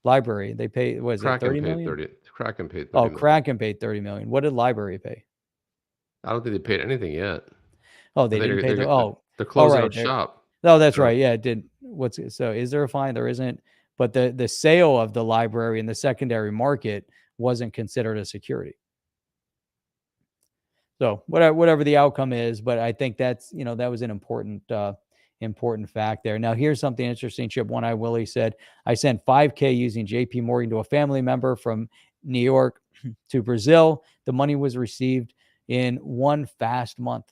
library. They pay, was it 30 million? Kraken paid 30 Oh, million. Kraken paid 30 million. What did library pay? I don't think they paid anything yet. Oh, they didn't pay. They're closing out shop. No, that's right. Yeah, it did. So is there a fine? There isn't. But the sale of the library in the secondary market wasn't considered a security. So whatever the outcome is, but I think that's, that was an important fact there. Now, here's something interesting. Chip One Eye Willie said, I sent $5,000 using JP Morgan to a family member from New York to Brazil. The money was received in one fast month.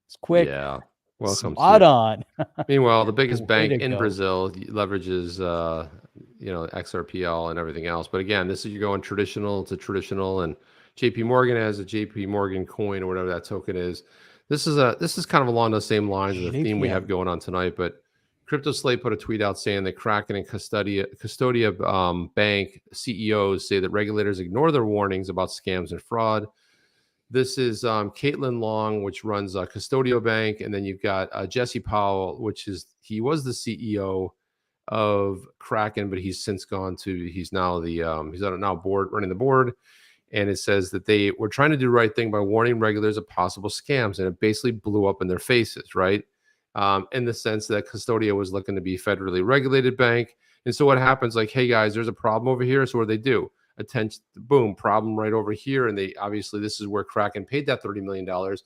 It's quick. Yeah. Welcome. Spot on. Meanwhile, the biggest bank in Brazil leverages, XRPL and everything else. But again, you're going traditional to traditional, and JP Morgan has a JP Morgan coin or whatever that token is. This is kind of along the same lines of the theme we have going on tonight. But Crypto Slate put a tweet out saying that Kraken and Custodia Bank CEOs say that regulators ignore their warnings about scams and fraud. This is Caitlin Long, which runs Custodio Bank, and then you've got Jesse Powell, he was the CEO of Kraken, but he's since gone to he's now running the board. And it says that they were trying to do the right thing by warning regulators of possible scams, and it basically blew up in their faces, right? In the sense that Custodia was looking to be a federally regulated bank. And so what happens, like, hey guys, there's a problem over here. So what do? Attention, boom, problem right over here. And they obviously, this is where Kraken paid that $30 million.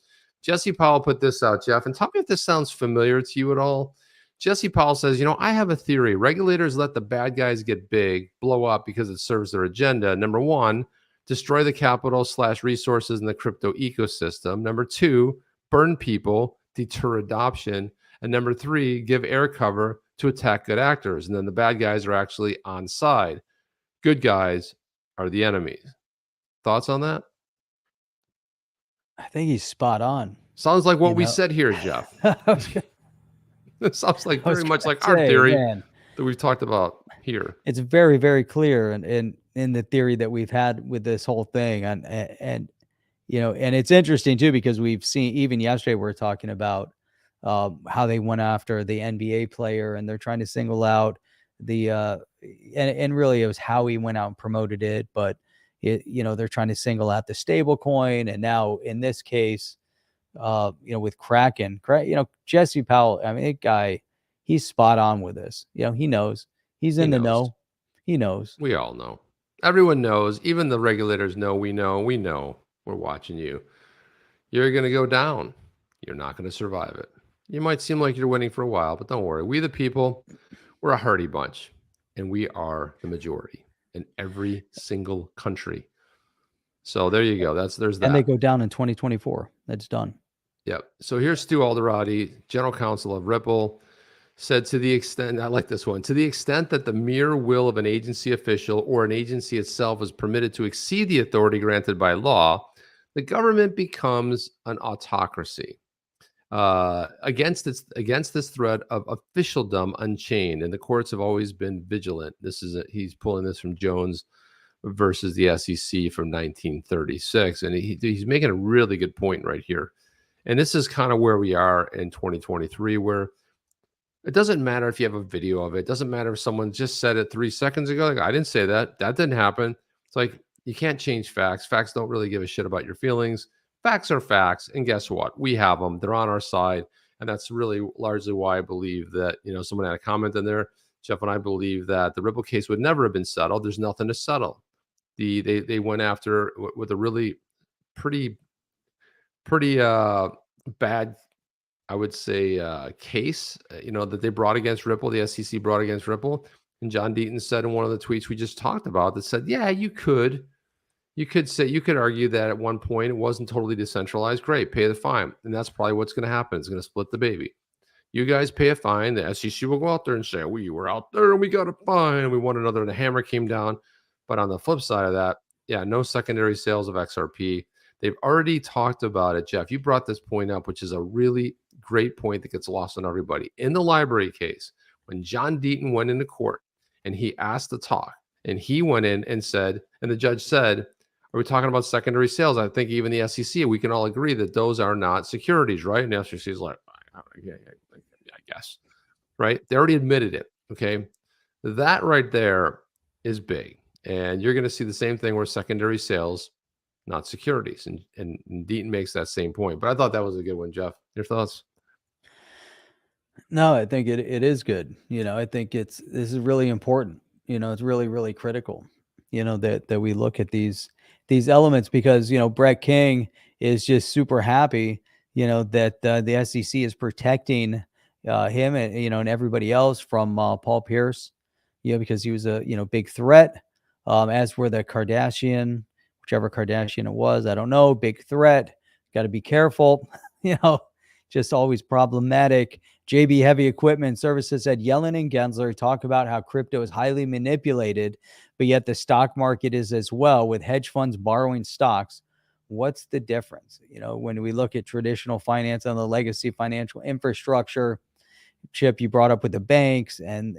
Jesse Powell put this out, Jeff, and tell me if this sounds familiar to you at all. Jesse Powell says, I have a theory. Regulators let the bad guys get big, blow up because it serves their agenda. Number one, destroy the capital / resources in the crypto ecosystem. Number two, burn people, deter adoption. And number three, give air cover to attack good actors. And then the bad guys are actually on side. Good guys are the enemies. Thoughts on that? I think he's spot on. Sounds like what we said here, Jeff. It sounds like very much like our theory that we've talked about here. It's very, very clear in the theory that we've had with this whole thing. And and it's interesting too, because we've seen, even yesterday, we're talking about how they went after the NBA player, and they're trying to single out the and really it was how he went out and promoted it, but they're trying to single out the stable coin. And now in this case, with Kraken, Jesse Powell, I mean, that guy, he's spot on with this. He knows. He's in the know. He knows. We all know. Everyone knows. Even the regulators know. We know. We're watching you. You're going to go down. You're not going to survive it. You might seem like you're winning for a while, but don't worry. We the people, we're a hardy bunch, and we are the majority in every single country. So there you go. There's that. And they go down in 2024. That's done. Yep. So here's Stu Alderati, general counsel of Ripple, said, to the extent, I like this one, to the extent that the mere will of an agency official or an agency itself is permitted to exceed the authority granted by law, the government becomes an autocracy. Against this threat of officialdom unchained, and the courts have always been vigilant. He's pulling this from Jones versus the SEC from 1936, and he's making a really good point right here. And this is kind of where we are in 2023, where it doesn't matter if you have a video of it. It doesn't matter if someone just said it 3 seconds ago. Like, I didn't say that. That didn't happen. It's like, you can't change facts. Facts don't really give a shit about your feelings. Facts are facts. And guess what? We have them. They're on our side. And that's really largely why I believe that, someone had a comment in there. Jeff and I believe that the Ripple case would never have been settled. There's nothing to settle. They went after with a really pretty bad, I would say, case, that they brought against Ripple, the SEC brought against Ripple. And John Deaton said in one of the tweets we just talked about, that said, yeah, you could argue that at one point it wasn't totally decentralized. Great, pay the fine. And that's probably what's going to happen. It's going to split the baby. You guys pay a fine. The SEC will go out there and say, we were out there and we got a fine and we won another, and the hammer came down. But on the flip side of that, yeah, no secondary sales of XRP. They've already talked about it, Jeff. You brought this point up, which is a really great point that gets lost on everybody. In the library case, when John Deaton went into court and he asked to talk, and he went in and said, and the judge said, are we talking about secondary sales? I think even the SEC, we can all agree that those are not securities, right? And the SEC is like, yeah, I guess, right? They already admitted it, okay? That right there is big. And you're going to see the same thing where secondary sales, not securities. And Deaton makes that same point. But I thought that was a good one, Jeff. Your thoughts? No, I think it is good. I think this is really important. It's really, really critical, that we look at these elements, because, Brett King is just super happy, that the SEC is protecting him and, and everybody else from Paul Pierce, because he was a, big threat, as were the Kardashian, whichever Kardashian it was, I don't know, big threat. Got to be careful, just always problematic. JB Heavy Equipment Services said Yellen and Gensler talk about how crypto is highly manipulated, but yet the stock market is as well, with hedge funds borrowing stocks. What's the difference? When we look at traditional finance and the legacy financial infrastructure, Chip, you brought up with the banks and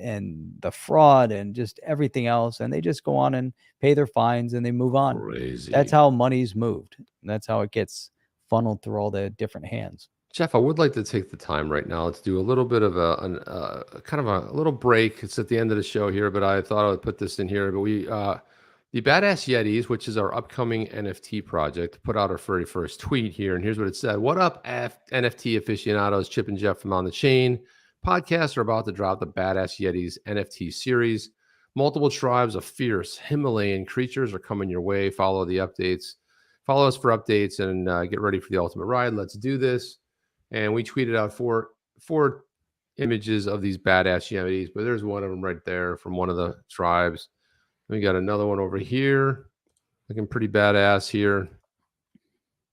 the fraud and just everything else, and they just go on and pay their fines and they move on. Crazy. That's how money's moved. That's how it gets funneled through all the different hands. Jeff, I would like to take the time right now to do a little bit of a kind of a little break. It's at the end of the show here, but I thought I would put this in here. But the Badass Yetis, which is our upcoming NFT project, put out our very first tweet here, and here's what it said: "What up, NFT aficionados? Chip and Jeff from On the Chain podcasts are about to drop the Badass Yetis NFT series. Multiple tribes of fierce Himalayan creatures are coming your way. Follow the updates. Follow us for updates and get ready for the ultimate ride. Let's do this." And we tweeted out four images of these badass Yetis, but there's one of them right there from one of the tribes. We got another one over here, looking pretty badass here.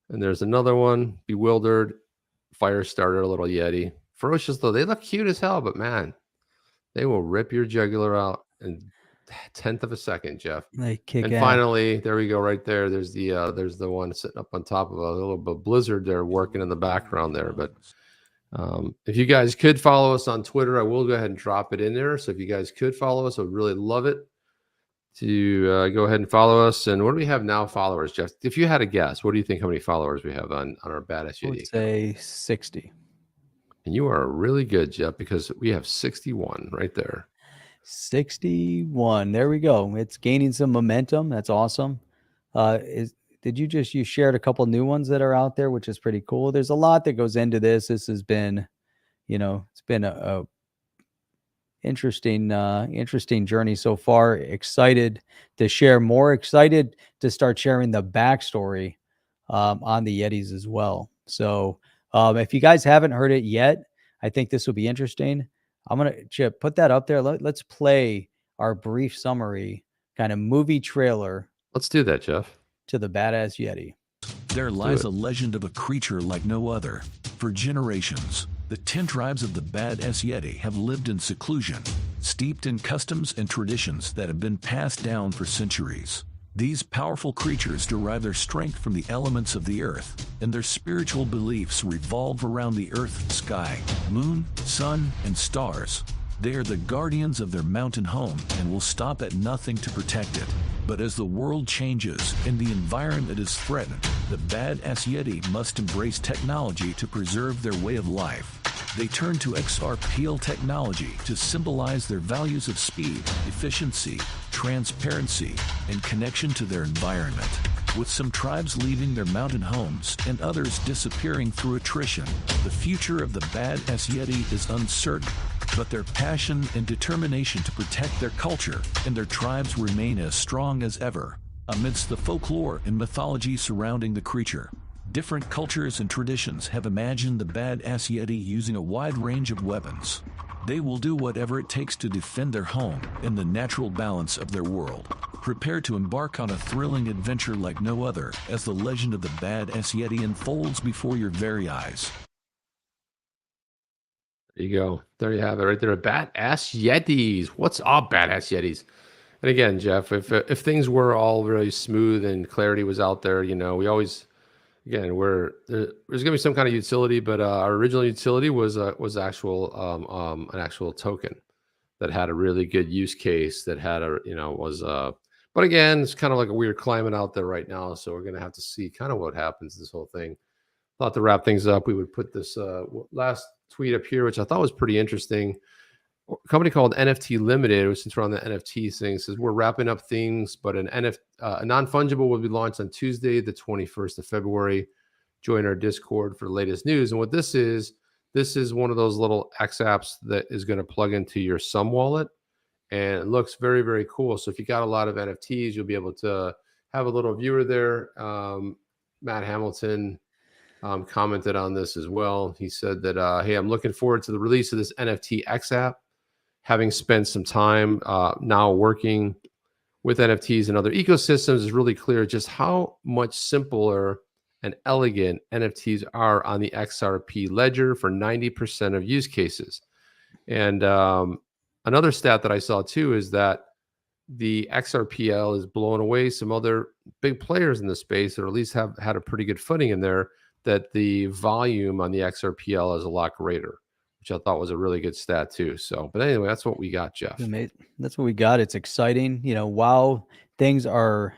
And there's another one, bewildered, fire starter, a little Yeti. Ferocious though, they look cute as hell, but man, they will rip your jugular out in a tenth of a second, Jeff. They kick And ass. finally, there we go, right there. There's the one sitting up on top of a little bit blizzard there, working in the background there. But if you guys could follow us on Twitter, I will go ahead and drop it in there. So if you guys could follow us, I would really love it to go ahead and follow us. And what do we have now, followers, Jeff? If you had a guess, what do you think? How many followers we have on our Badass I Yeti? would say 60. And you are really good, Jeff, because we have 61 right there. 61. There we go. It's gaining some momentum. That's awesome. You shared a couple new ones that are out there, which is pretty cool. There's a lot that goes into this. This has been, it's been a interesting journey so far. Excited to share more. Excited to start sharing the backstory on the Yetis as well. So if you guys haven't heard it yet, I think this will be interesting. I'm going to, Chip, put that up there. Let's play our brief summary kind of movie trailer. Let's do that, Jeff. To the Badass Yeti. There lies a legend of a creature like no other. For generations, the 10 tribes of the Badass Yeti have lived in seclusion, steeped in customs and traditions that have been passed down for centuries. These powerful creatures derive their strength from the elements of the earth, and their spiritual beliefs revolve around the earth, sky, moon, sun, and stars. They are the guardians of their mountain home and will stop at nothing to protect it. But as the world changes and the environment is threatened, the Badass Yeti must embrace technology to preserve their way of life. They turn to XRP technology to symbolize their values of speed, efficiency, transparency, and connection to their environment. With some tribes leaving their mountain homes and others disappearing through attrition, the future of the Badass Yeti is uncertain, but their passion and determination to protect their culture and their tribes remain as strong as ever. Amidst the folklore and mythology surrounding the creature, different cultures and traditions have imagined the Badass Yeti using a wide range of weapons. They will do whatever it takes to defend their home and the natural balance of their world. Prepare to embark on a thrilling adventure like no other as the legend of the Badass Yeti unfolds before your very eyes. There you go. There you have it right there. Badass Yetis. What's up, Badass Yetis? And again, Jeff, if things were all really smooth and clarity was out there, we always, again, there's going to be some kind of utility, but our original utility was actual an actual token that had a really good use case that had but again, it's kind of like a weird climate out there right now, so we're going to have to see kind of what happens this whole thing. Thought to wrap things up, we would put this last tweet up here, which I thought was pretty interesting. A company called NFT Limited, since we're on the NFT thing, says we're wrapping up things, but a non-fungible will be launched on Tuesday, the 21st of February. Join our Discord for the latest news. And what this is one of those little X apps that is going to plug into your Sum wallet, and it looks very, very cool. So if you got a lot of NFTs, you'll be able to have a little viewer there. Matt Hamilton commented on this as well. He said that, hey, I'm looking forward to the release of this NFT X app. Having spent some time now working with NFTs and other ecosystems, is really clear just how much simpler and elegant NFTs are on the XRP ledger for 90% of use cases. And another stat that I saw too is that the XRPL is blowing away some other big players in the space, or at least have had a pretty good footing in there, that the volume on the XRPL is a lot greater, which I thought was a really good stat too. So, but anyway, that's what we got, Jeff. That's what we got. It's exciting. While things are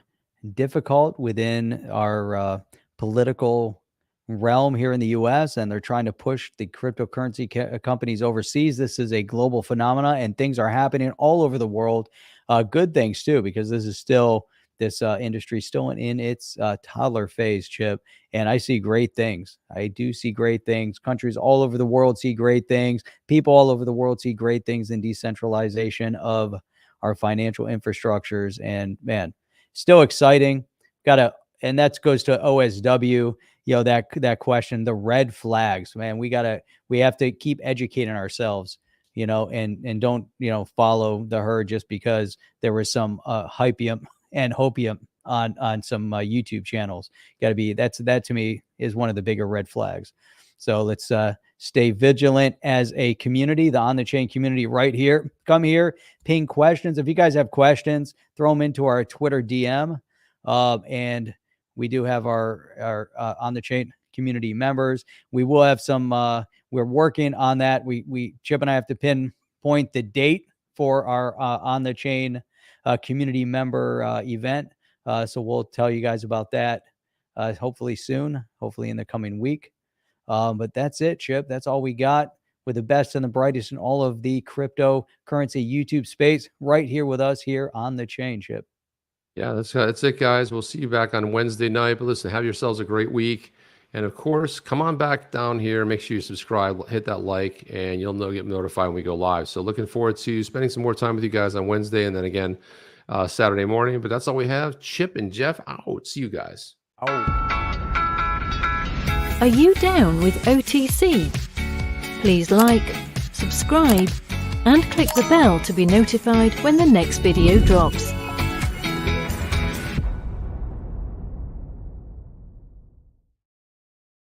difficult within our political realm here in the US, and they're trying to push the cryptocurrency companies overseas, this is a global phenomena, and things are happening all over the world. Good things too, because this industry still in its toddler phase, Chip. And I see great things. I do see great things. Countries all over the world see great things. People all over the world see great things in decentralization of our financial infrastructures. And man, still exciting. And that goes to OSW, that question, the red flags, man, we have to keep educating ourselves, and don't, follow the herd just because there was some hypium and hopium on some YouTube channels. That to me is one of the bigger red flags. So let's stay vigilant as a community, the On the Chain community right here. Come here, ping questions. If you guys have questions, throw them into our Twitter DM. And we do have our On the Chain community members. We will have some, we're working on that. Chip and I have to pinpoint the date for our On the Chain community member event. So we'll tell you guys about that hopefully soon, hopefully in the coming week. But that's it, Chip. That's all we got, with the best and the brightest in all of the cryptocurrency YouTube space right here with us here on the Chain, Chip. Yeah, that's it, guys. We'll see you back on Wednesday night. But listen, have yourselves a great week. And of course, come on back down here. Make sure you subscribe, hit that like, and you'll get notified when we go live. So looking forward to spending some more time with you guys on Wednesday, and then again Saturday morning. But that's all we have. Chip and Jeff out. See you guys. Are you down with OTC? Please like, subscribe, and click the bell to be notified when the next video drops.